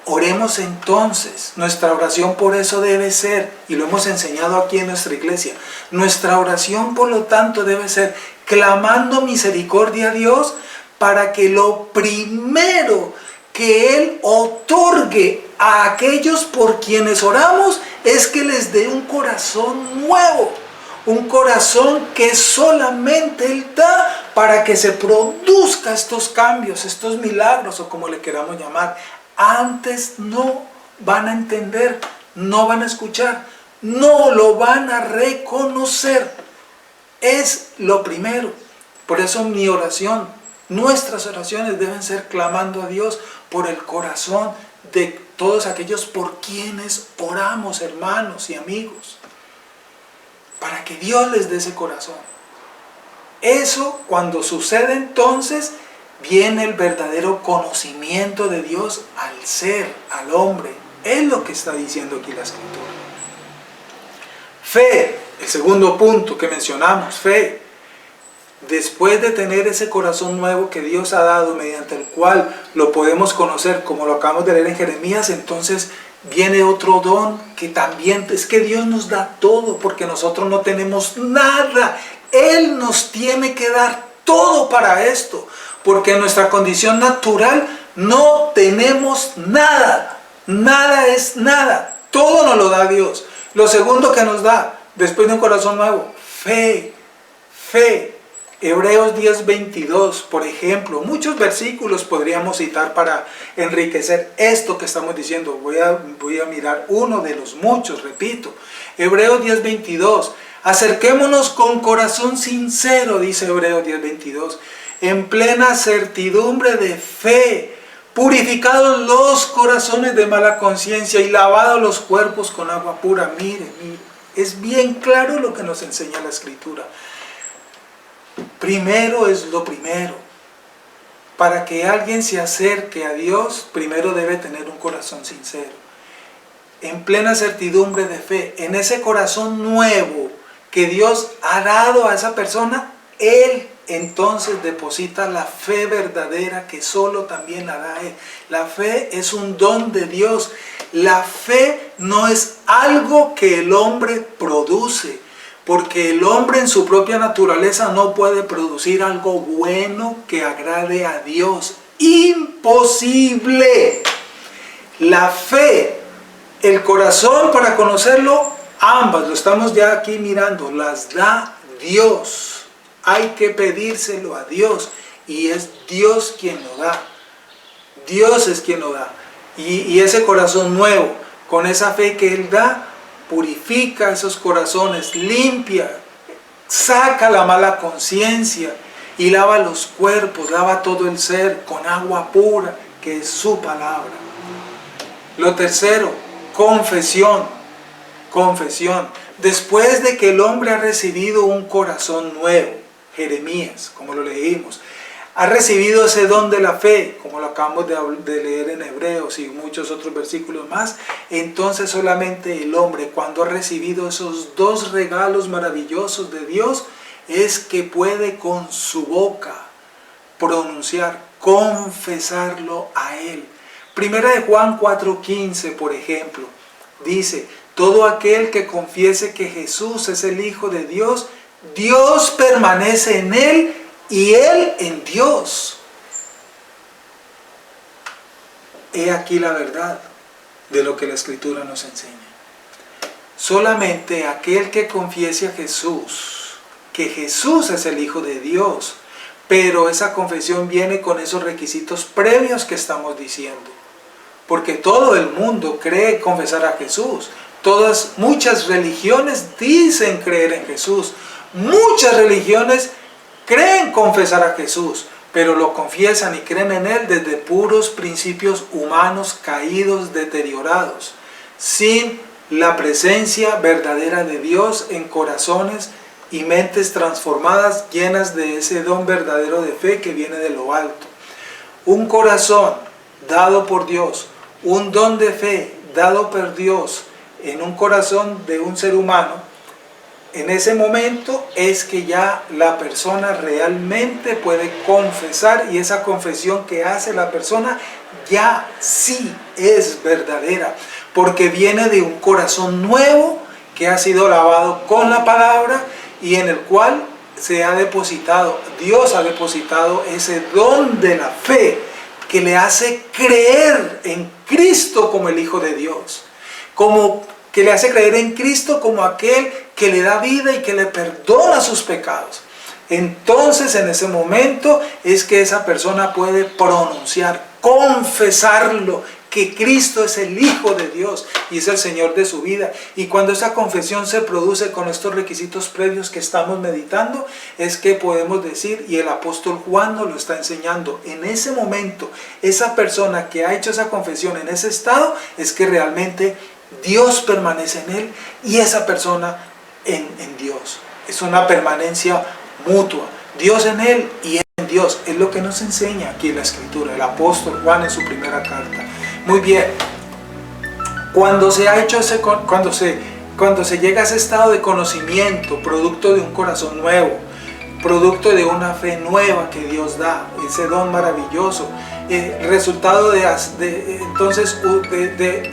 Oremos entonces. Nuestra oración por eso debe ser, y lo hemos enseñado aquí en nuestra iglesia, nuestra oración por lo tanto debe ser clamando misericordia a Dios para que lo primero que Él otorgue a aquellos por quienes oramos es que les dé un corazón nuevo. Un corazón que solamente Él da para que se produzcan estos cambios, estos milagros o como le queramos llamar. Antes no van a entender, no van a escuchar, no lo van a reconocer. Es lo primero. Por eso mi oración, nuestras oraciones deben ser clamando a Dios por el corazón de todos aquellos por quienes oramos, hermanos y amigos. Para que Dios les dé ese corazón. Eso, cuando sucede entonces, viene el verdadero conocimiento de Dios al ser, al hombre. Es lo que está diciendo aquí la Escritura. Fe, el segundo punto que mencionamos, fe. Después de tener ese corazón nuevo que Dios ha dado, mediante el cual lo podemos conocer, como lo acabamos de leer en Jeremías, entonces viene otro don que también es que Dios nos da todo, porque nosotros no tenemos nada. Él nos tiene que dar todo para esto, porque en nuestra condición natural no tenemos nada. Nada es nada. Todo nos lo da Dios. Lo segundo que nos da, después de un corazón nuevo, fe. Fe. Hebreos 10:22, por ejemplo, muchos versículos podríamos citar para enriquecer esto que estamos diciendo. Voy a mirar uno de los muchos, repito. Hebreos 10:22, acerquémonos con corazón sincero, dice Hebreos 10:22, en plena certidumbre de fe, purificados los corazones de mala conciencia y lavados los cuerpos con agua pura. Mire, es bien claro lo que nos enseña la Escritura. Primero es lo primero. Para que alguien se acerque a Dios, primero debe tener un corazón sincero. En plena certidumbre de fe, en ese corazón nuevo que Dios ha dado a esa persona, Él entonces deposita la fe verdadera que solo también la da Él. La fe es un don de Dios. La fe no es algo que el hombre produce. Porque el hombre en su propia naturaleza no puede producir algo bueno que agrade a Dios. ¡Imposible! La fe, el corazón para conocerlo, ambas, lo estamos ya aquí mirando, las da Dios. Hay que pedírselo a Dios y es Dios quien lo da. Dios es quien lo da. Y ese corazón nuevo, con esa fe que Él da, purifica esos corazones, limpia, saca la mala conciencia y lava los cuerpos, lava todo el ser con agua pura, que es su palabra. Lo tercero, confesión. Confesión. Después de que el hombre ha recibido un corazón nuevo, Jeremías, como lo leímos, ha recibido ese don de la fe, como lo acabamos de leer en Hebreos y muchos otros versículos más, entonces solamente el hombre, cuando ha recibido esos dos regalos maravillosos de Dios, es que puede con su boca pronunciar, confesarlo a Él. Primera de Juan 4:15, por ejemplo, dice: todo aquel que confiese que Jesús es el Hijo de Dios, Dios permanece en Él y Él en Dios. He aquí la verdad de lo que la Escritura nos enseña. Solamente aquel que confiese a Jesús, que Jesús es el Hijo de Dios, pero esa confesión viene con esos requisitos previos que estamos diciendo. Porque todo el mundo cree confesar a Jesús. Muchas religiones dicen creer en Jesús. Muchas religiones creen confesar a Jesús, pero lo confiesan y creen en Él desde puros principios humanos caídos, deteriorados, sin la presencia verdadera de Dios en corazones y mentes transformadas, llenas de ese don verdadero de fe que viene de lo alto. Un corazón dado por Dios, un don de fe dado por Dios en un corazón de un ser humano, en ese momento es que ya la persona realmente puede confesar, y esa confesión que hace la persona ya sí es verdadera, porque viene de un corazón nuevo que ha sido lavado con la palabra y en el cual se ha depositado, Dios ha depositado ese don de la fe que le hace creer en Cristo como el Hijo de Dios, que le hace creer en Cristo como aquel que le da vida y que le perdona sus pecados. Entonces en ese momento es que esa persona puede pronunciar, confesarlo, que Cristo es el Hijo de Dios y es el Señor de su vida. Y cuando esa confesión se produce con estos requisitos previos que estamos meditando, es que podemos decir, y el apóstol Juan nos lo está enseñando, en ese momento, esa persona que ha hecho esa confesión en ese estado, es que realmente Dios permanece en él y esa persona en Dios. Es una permanencia mutua. Dios en él y él en Dios. Es lo que nos enseña aquí en la Escritura, el apóstol Juan en su primera carta. Muy bien. Cuando se llega a ese estado de conocimiento, producto de un corazón nuevo, producto de una fe nueva que Dios da, ese don maravilloso, resultado de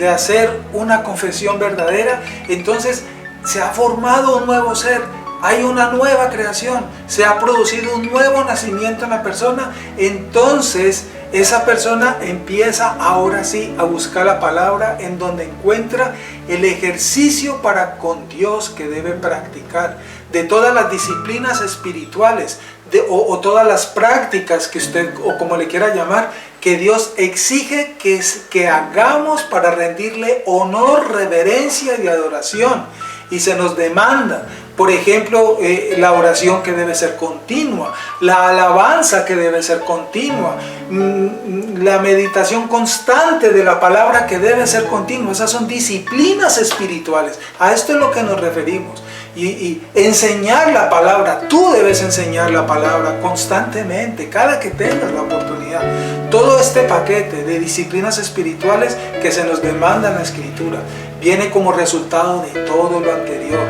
hacer una confesión verdadera, entonces se ha formado un nuevo ser, hay una nueva creación, se ha producido un nuevo nacimiento en la persona. Entonces esa persona empieza ahora sí a buscar la palabra, en donde encuentra el ejercicio para con Dios que debe practicar, de todas las disciplinas espirituales, o todas las prácticas que usted, o como le quiera llamar, que Dios exige que hagamos para rendirle honor, reverencia y adoración. Y se nos demanda, por ejemplo, la oración que debe ser continua, la alabanza que debe ser continua, la meditación constante de la palabra que debe ser continua. Esas son disciplinas espirituales. A esto es lo que nos referimos. Y enseñar la palabra, tú debes enseñar la palabra constantemente, cada que tengas la oportunidad. Todo este paquete de disciplinas espirituales que se nos demanda en la Escritura viene como resultado de todo lo anterior,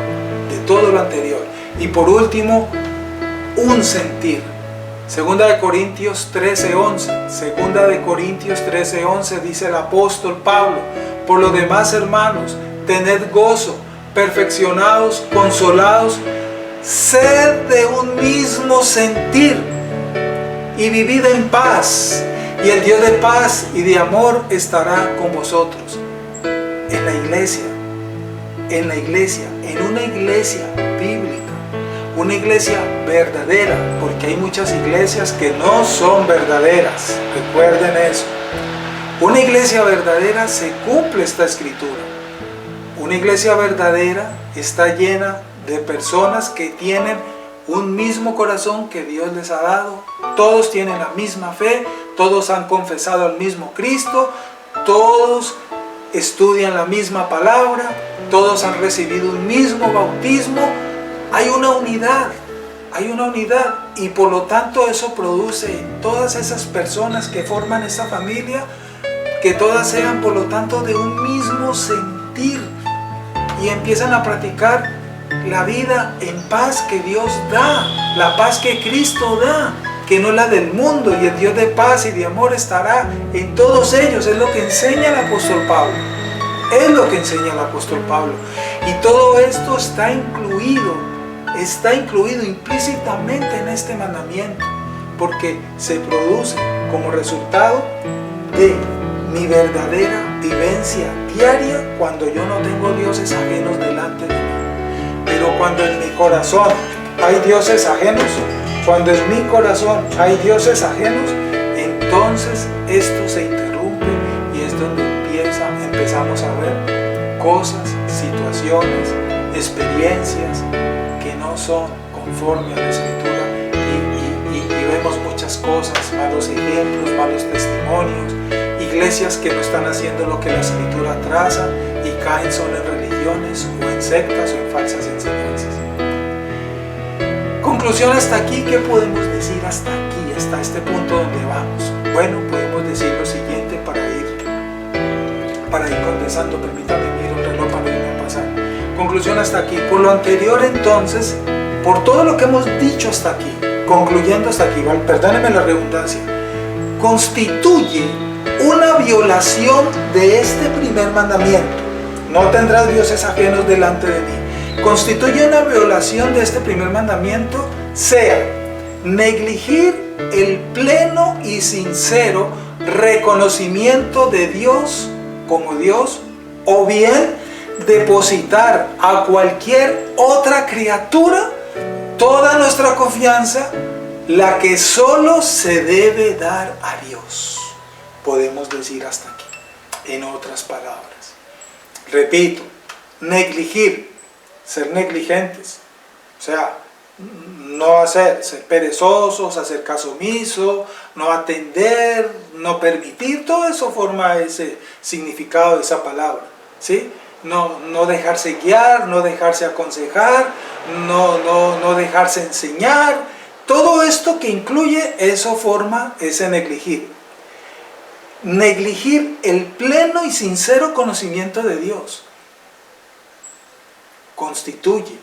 Y por último, un sentir. Segunda de Corintios 13:11 dice el apóstol Pablo: por lo demás, hermanos, tened gozo, perfeccionados, consolados, sed de un mismo sentir y vivid en paz, y el Dios de paz y de amor estará con vosotros. En una iglesia bíblica, una iglesia verdadera, porque hay muchas iglesias que no son verdaderas, recuerden eso. Una iglesia verdadera se cumple esta escritura. Una iglesia verdadera está llena de personas que tienen un mismo corazón que Dios les ha dado. Todos tienen la misma fe, todos han confesado al mismo Cristo, todos estudian la misma palabra, todos han recibido un mismo bautismo. Hay una unidad y por lo tanto eso produce en todas esas personas que forman esa familia que todas sean por lo tanto de un mismo sentir y empiezan a practicar la vida en paz que Dios da, la paz que Cristo da, que no la del mundo, y el Dios de paz y de amor estará en todos ellos. Es lo que enseña el apóstol Pablo. Es lo que enseña el apóstol Pablo. Y todo esto está incluido implícitamente en este mandamiento, porque se produce como resultado de mi verdadera vivencia diaria cuando yo no tengo dioses ajenos delante de mí. Pero cuando en mi corazón hay dioses ajenos, cuando en mi corazón hay dioses ajenos, entonces esto se interrumpe y es donde empezamos a ver cosas, situaciones, experiencias que no son conforme a la Escritura y vemos muchas cosas, malos ejemplos, malos testimonios, iglesias que no están haciendo lo que la Escritura traza y caen solo en religiones o en sectas o en falsas enseñanzas. Conclusión hasta aquí. ¿Qué podemos decir hasta aquí, hasta este punto donde vamos? Bueno, podemos decir lo siguiente para ir condensando. Permítame mirar el reloj para irme a pasar. Conclusión hasta aquí. Por lo anterior entonces, por todo lo que hemos dicho hasta aquí, concluyendo hasta aquí, ¿vale? Perdónenme la redundancia, constituye una violación de este primer mandamiento. No tendrás dioses ajenos delante de mí. Constituye una violación de este primer mandamiento, sea negligir el pleno y sincero reconocimiento de Dios como Dios, o bien depositar a cualquier otra criatura toda nuestra confianza, la que solo se debe dar a Dios. Podemos decir hasta aquí. En otras palabras, repito, negligir, ser negligentes, o sea, no hacer, ser perezosos, hacer caso omiso, no atender, no permitir, todo eso forma ese significado de esa palabra, ¿sí? No dejarse guiar, no dejarse aconsejar, no dejarse enseñar, todo esto que incluye, eso forma ese negligir. Negligir el pleno y sincero conocimiento de Dios constituye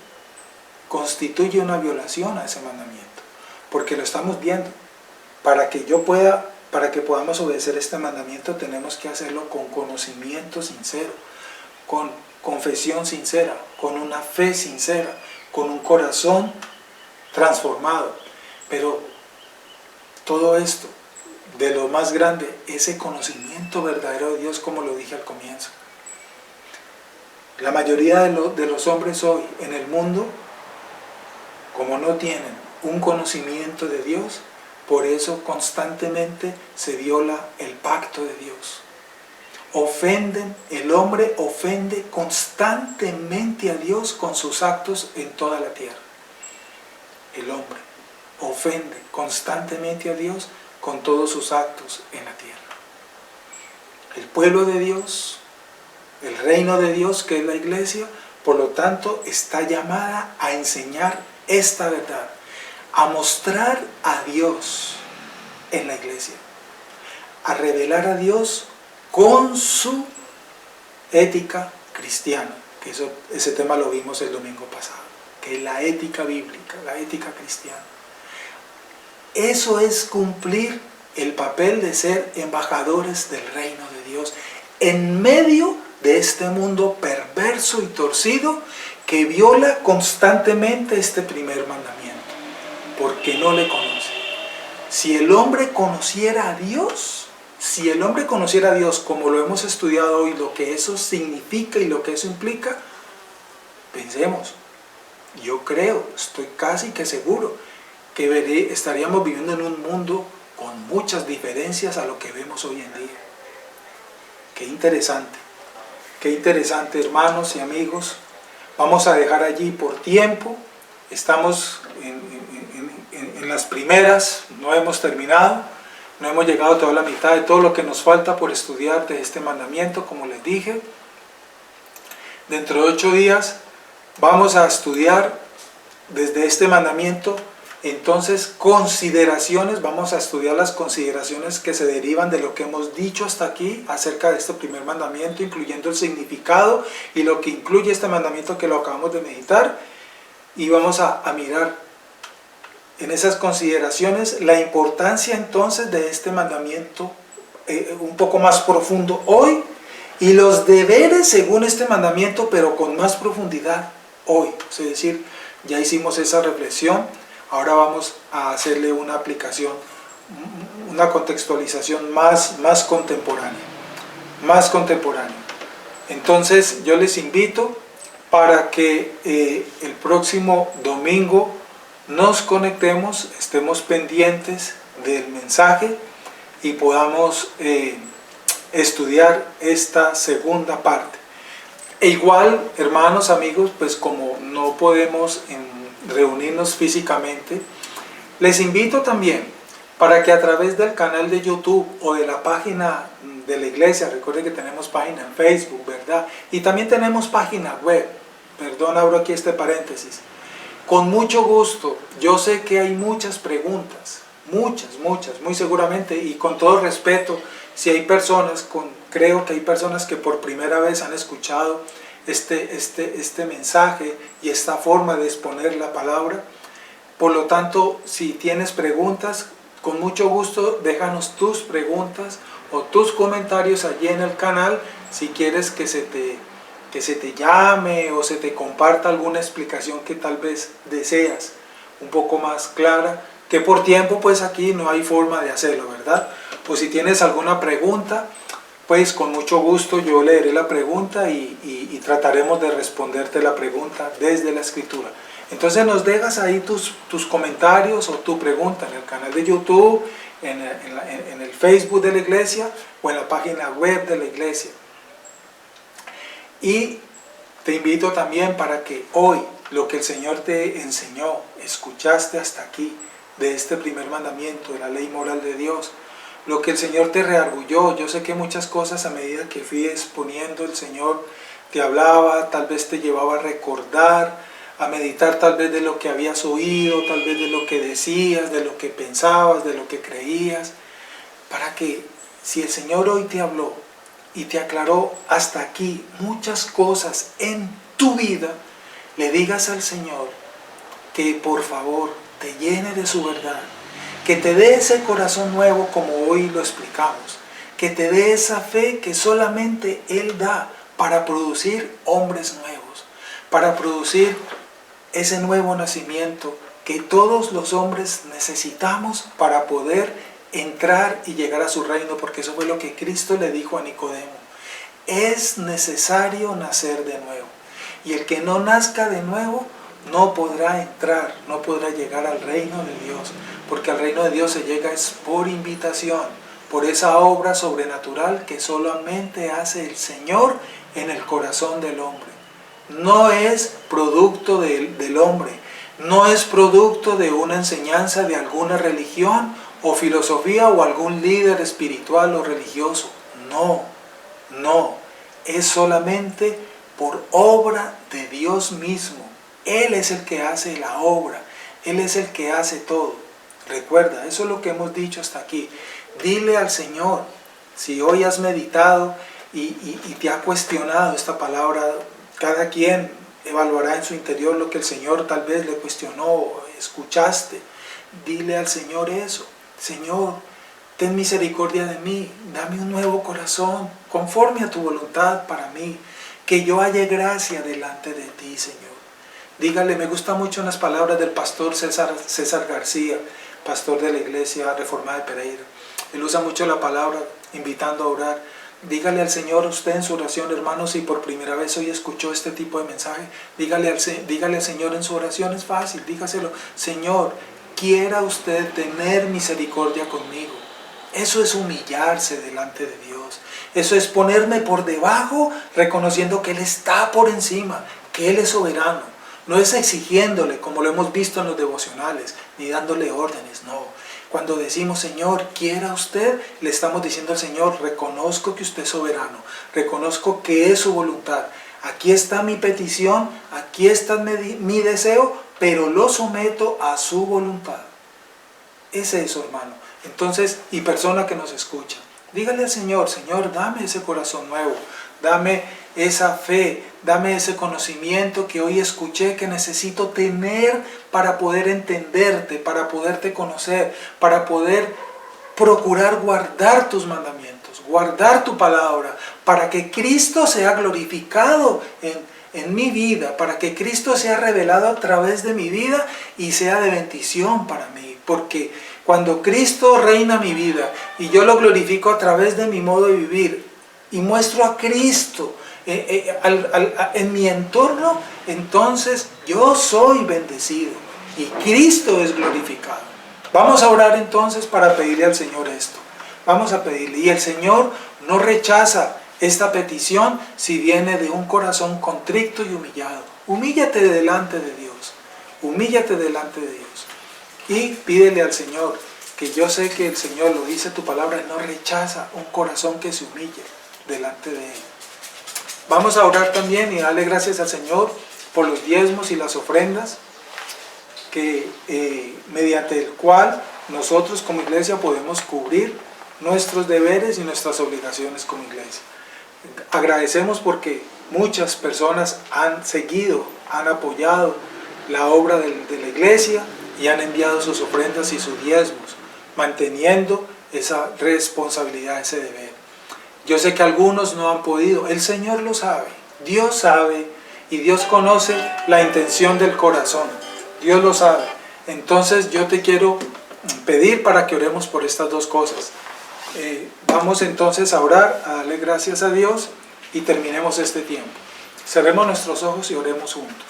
una violación a ese mandamiento, porque lo estamos viendo. Para que podamos obedecer este mandamiento tenemos que hacerlo con conocimiento sincero, con confesión sincera, con una fe sincera, con un corazón transformado. Pero todo esto, de lo más grande, ese conocimiento verdadero de Dios, como lo dije al comienzo. La mayoría de los hombres hoy en el mundo, como no tienen un conocimiento de Dios, por eso constantemente se viola el pacto de Dios. El hombre ofende constantemente a Dios con sus actos en toda la tierra. El hombre ofende constantemente a Dios con todos sus actos en la tierra. El pueblo de Dios, el reino de Dios, que es la iglesia, por lo tanto, está llamada a enseñar esta verdad, a mostrar a Dios en la iglesia, a revelar a Dios con su ética cristiana, que ese tema lo vimos el domingo pasado, que es la ética bíblica, la ética cristiana. Eso es cumplir el papel de ser embajadores del reino de Dios en medio de este mundo perverso y torcido que viola constantemente este primer mandamiento, porque no le conoce. Si el hombre conociera a Dios, como lo hemos estudiado hoy, lo que eso significa y lo que eso implica, pensemos, yo creo, estoy casi que seguro, que estaríamos viviendo en un mundo con muchas diferencias a lo que vemos hoy en día. qué interesante, hermanos y amigos. Vamos a dejar allí por tiempo, estamos en las primeras, no hemos terminado, no hemos llegado a toda la mitad de todo lo que nos falta por estudiar de este mandamiento, como les dije. Dentro de 8 días vamos a estudiar desde este mandamiento, entonces consideraciones, vamos a estudiar las consideraciones que se derivan de lo que hemos dicho hasta aquí acerca de este primer mandamiento, incluyendo el significado y lo que incluye este mandamiento que lo acabamos de meditar, y vamos a mirar en esas consideraciones la importancia entonces de este mandamiento un poco más profundo hoy, y los deberes según este mandamiento, pero con más profundidad hoy. Es decir, ya hicimos esa reflexión, ahora vamos a hacerle una aplicación, una contextualización más contemporánea. Entonces yo les invito para que el próximo domingo nos conectemos, estemos pendientes del mensaje y podamos estudiar esta segunda parte. E igual, hermanos, amigos, pues como no podemos reunirnos físicamente, les invito también para que a través del canal de YouTube o de la página de la iglesia, recuerden que tenemos página en Facebook, ¿verdad? Y también tenemos página web, perdón, abro aquí este paréntesis. Con mucho gusto, yo sé que hay muchas preguntas, muchas, muy seguramente, y con todo respeto, si hay personas, creo que hay personas que por primera vez han escuchado este mensaje y esta forma de exponer la palabra. Por lo tanto, si tienes preguntas, con mucho gusto déjanos tus preguntas o tus comentarios allí en el canal. Si quieres que se te llame o se te comparta alguna explicación que tal vez deseas un poco más clara, que por tiempo pues aquí no hay forma de hacerlo, ¿verdad? Pues si tienes alguna pregunta, pues con mucho gusto yo leeré la pregunta y trataremos de responderte la pregunta desde la escritura. Entonces nos dejas ahí tus comentarios o tu pregunta en el canal de YouTube, en el Facebook de la iglesia o en la página web de la iglesia. Y te invito también para que hoy lo que el Señor te enseñó, escuchaste hasta aquí, de este primer mandamiento, de la ley moral de Dios, lo que el Señor te reargulló. Yo sé que muchas cosas a medida que fui exponiendo, el Señor te hablaba, tal vez te llevaba a recordar, a meditar tal vez de lo que habías oído, tal vez de lo que decías, de lo que pensabas, de lo que creías, para que si el Señor hoy te habló y te aclaró hasta aquí muchas cosas en tu vida, le digas al Señor que por favor te llene de su verdad, que te dé ese corazón nuevo como hoy lo explicamos, que te dé esa fe que solamente Él da para producir hombres nuevos, para producir ese nuevo nacimiento que todos los hombres necesitamos para poder entrar y llegar a su reino, porque eso fue lo que Cristo le dijo a Nicodemo: es necesario nacer de nuevo, y el que no nazca de nuevo no podrá entrar, no podrá llegar al reino de Dios, porque al reino de Dios se llega es por invitación, por esa obra sobrenatural que solamente hace el Señor en el corazón del hombre. No es producto del hombre, no es producto de una enseñanza de alguna religión o filosofía o algún líder espiritual o religioso. No, es solamente por obra de Dios mismo. Él es el que hace la obra, Él es el que hace todo. Recuerda, eso es lo que hemos dicho hasta aquí. Dile al Señor, si hoy has meditado y te ha cuestionado esta palabra, cada quien evaluará en su interior lo que el Señor tal vez le cuestionó, escuchaste. Dile al Señor eso: Señor, ten misericordia de mí, dame un nuevo corazón, conforme a tu voluntad para mí, que yo halle gracia delante de ti, Señor. Dígale, me gustan mucho las palabras del pastor César García, pastor de la Iglesia Reformada de Pereira. Él usa mucho la palabra invitando a orar. Dígale al Señor, usted en su oración, hermano, si por primera vez hoy escuchó este tipo de mensaje, dígale al Señor en su oración, es fácil, dígaselo: Señor, quiera usted tener misericordia conmigo. Eso es humillarse delante de Dios. Eso es ponerme por debajo, reconociendo que Él está por encima, que Él es soberano. No es exigiéndole, como lo hemos visto en los devocionales, ni dándole órdenes, no. Cuando decimos, Señor, quiera usted, le estamos diciendo al Señor, reconozco que usted es soberano, reconozco que es su voluntad. Aquí está mi petición, aquí está mi deseo, pero lo someto a su voluntad. Es eso, hermano. Entonces, y persona que nos escucha, dígale al Señor, Señor, dame ese corazón nuevo, dame esa fe, dame ese conocimiento que hoy escuché que necesito tener para poder entenderte, para poderte conocer, para poder procurar guardar tus mandamientos, guardar tu palabra, para que Cristo sea glorificado en mi vida, para que Cristo sea revelado a través de mi vida y sea de bendición para mí, porque cuando Cristo reina mi vida y yo lo glorifico a través de mi modo de vivir y muestro a Cristo en mi entorno, entonces yo soy bendecido y Cristo es glorificado. Vamos a orar entonces para pedirle al Señor esto. Vamos a pedirle, y el Señor no rechaza esta petición si viene de un corazón contrito y humillado. Humíllate delante de Dios, humíllate delante de Dios. Y pídele al Señor, que yo sé que el Señor, lo dice tu palabra, no rechaza un corazón que se humille delante de Él. Vamos a orar también y darle gracias al Señor por los diezmos y las ofrendas, que mediante el cual nosotros como iglesia podemos cubrir nuestros deberes y nuestras obligaciones como iglesia. Agradecemos porque muchas personas han seguido, han apoyado la obra de la iglesia y han enviado sus ofrendas y sus diezmos, manteniendo esa responsabilidad, ese deber. Yo sé que algunos no han podido, el Señor lo sabe, Dios sabe y Dios conoce la intención del corazón, Dios lo sabe. Entonces yo te quiero pedir para que oremos por estas dos cosas. Vamos entonces a orar, a darle gracias a Dios y terminemos este tiempo. Cerremos nuestros ojos y oremos juntos.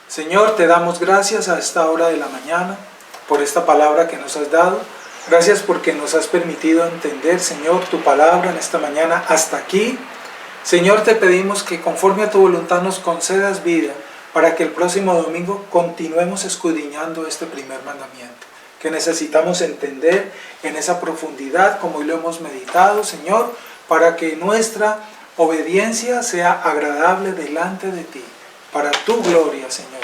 Señor, te damos gracias a esta hora de la mañana por esta palabra que nos has dado. Gracias porque nos has permitido entender, Señor, tu palabra en esta mañana hasta aquí. Señor, te pedimos que conforme a tu voluntad nos concedas vida para que el próximo domingo continuemos escudriñando este primer mandamiento, que necesitamos entender en esa profundidad como hoy lo hemos meditado, Señor, para que nuestra obediencia sea agradable delante de ti, para tu gloria, Señor,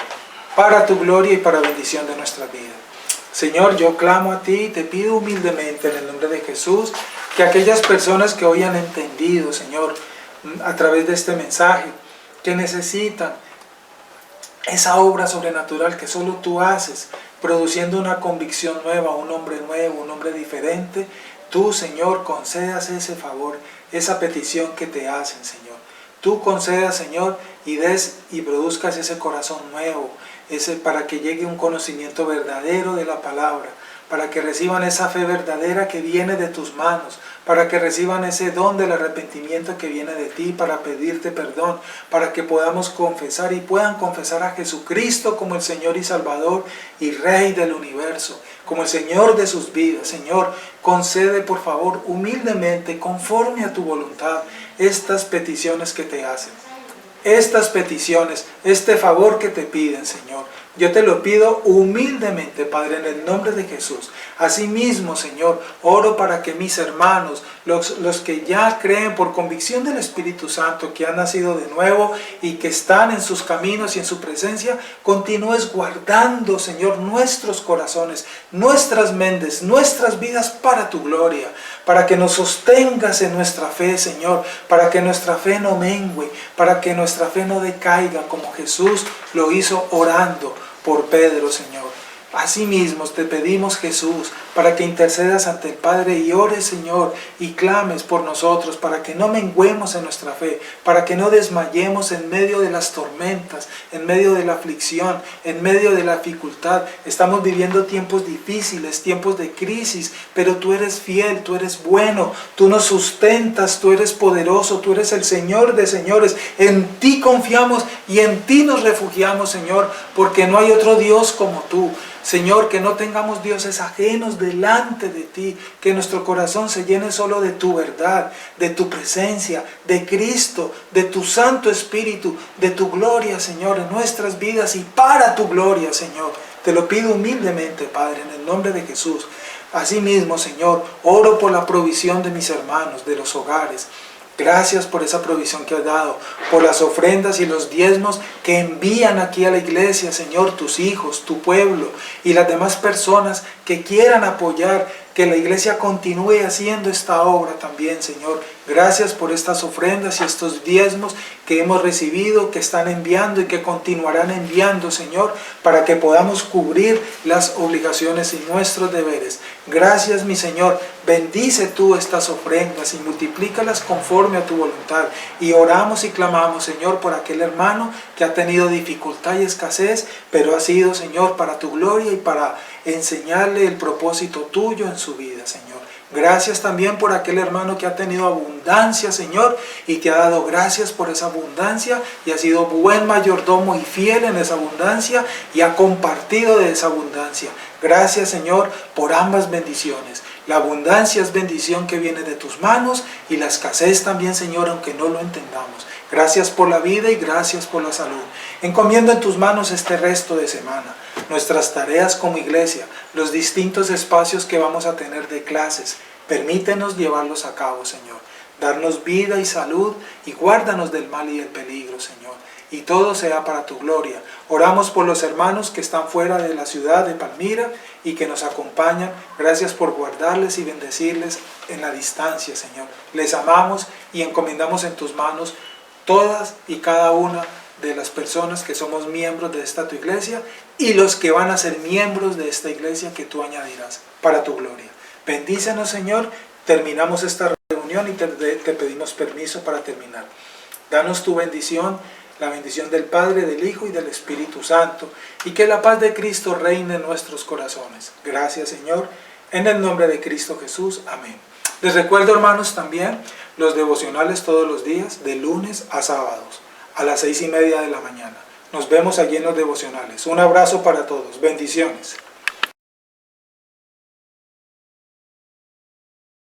para tu gloria y para bendición de nuestra vida. Señor, yo clamo a ti y te pido humildemente en el nombre de Jesús que aquellas personas que hoy han entendido, Señor, a través de este mensaje, que necesitan esa obra sobrenatural que solo tú haces, produciendo una convicción nueva, un hombre nuevo, un hombre diferente, tú, Señor, concedas ese favor, esa petición que te hacen, Señor. Tú concedas, Señor, y des y produzcas ese corazón nuevo, para que llegue un conocimiento verdadero de la palabra, para que reciban esa fe verdadera que viene de tus manos, para que reciban ese don del arrepentimiento que viene de ti, para pedirte perdón, para que podamos confesar y puedan confesar a Jesucristo como el Señor y Salvador y Rey del universo, como el Señor de sus vidas. Señor, concede por favor humildemente, conforme a tu voluntad, estas peticiones que te hacen. Estas peticiones, este favor que te piden, Señor, yo te lo pido humildemente, Padre, en el nombre de Jesús. Asimismo, Señor, oro para que mis hermanos, los que ya creen por convicción del Espíritu Santo, que han nacido de nuevo y que están en sus caminos y en su presencia, continúes guardando, Señor, nuestros corazones, nuestras mentes, nuestras vidas para tu gloria, para que nos sostengas en nuestra fe, Señor, para que nuestra fe no mengue, para que nuestra fe no decaiga, como Jesús lo hizo orando por Pedro, Señor. Asimismo te pedimos, Jesús, para que intercedas ante el Padre y ores, Señor, y clames por nosotros, para que no menguemos en nuestra fe, para que no desmayemos en medio de las tormentas, en medio de la aflicción, en medio de la dificultad. Estamos viviendo tiempos difíciles, tiempos de crisis, pero tú eres fiel, tú eres bueno, tú nos sustentas, tú eres poderoso, tú eres el Señor de señores. En ti confiamos y en ti nos refugiamos, Señor, porque no hay otro Dios como tú. Señor, que no tengamos dioses ajenos delante de ti, que nuestro corazón se llene solo de tu verdad, de tu presencia, de Cristo, de tu Santo Espíritu, de tu gloria, Señor, en nuestras vidas y para tu gloria, Señor. Te lo pido humildemente, Padre, en el nombre de Jesús. Asimismo, Señor, oro por la provisión de mis hermanos, de los hogares. Gracias por esa provisión que has dado, por las ofrendas y los diezmos que envían aquí a la iglesia, Señor, tus hijos, tu pueblo y las demás personas que quieran apoyar, que la iglesia continúe haciendo esta obra también, Señor. Gracias por estas ofrendas y estos diezmos que hemos recibido, que están enviando y que continuarán enviando, Señor, para que podamos cubrir las obligaciones y nuestros deberes. Gracias, mi Señor. Bendice tú estas ofrendas y multiplícalas conforme a tu voluntad. Y oramos y clamamos, Señor, por aquel hermano que ha tenido dificultad y escasez, pero ha sido, Señor, para tu gloria y para enseñarle el propósito tuyo en su vida, Señor. Gracias también por aquel hermano que ha tenido abundancia, Señor, y te ha dado gracias por esa abundancia y ha sido buen mayordomo y fiel en esa abundancia y ha compartido de esa abundancia. Gracias, Señor, por ambas bendiciones. La abundancia es bendición que viene de tus manos y la escasez también, Señor, aunque no lo entendamos. Gracias por la vida y gracias por la salud. Encomiendo en tus manos este resto de semana, nuestras tareas como iglesia, los distintos espacios que vamos a tener de clases. Permítenos llevarlos a cabo, Señor. Darnos vida y salud y guárdanos del mal y del peligro, Señor. Y todo sea para tu gloria. Oramos por los hermanos que están fuera de la ciudad de Palmira y que nos acompañan. Gracias por guardarles y bendecirles en la distancia, Señor. Les amamos y encomendamos en tus manos todas y cada una de las personas que somos miembros de esta tu iglesia y los que van a ser miembros de esta iglesia que tú añadirás para tu gloria. Bendícenos, Señor. Terminamos esta reunión y te pedimos permiso para terminar. Danos tu bendición, la bendición del Padre, del Hijo y del Espíritu Santo, y que la paz de Cristo reine en nuestros corazones. Gracias, Señor, en el nombre de Cristo Jesús. Amén. Les recuerdo, hermanos, también los devocionales todos los días, de lunes a sábados, a las 6:30 de la mañana. Nos vemos allí en los devocionales. Un abrazo para todos. Bendiciones.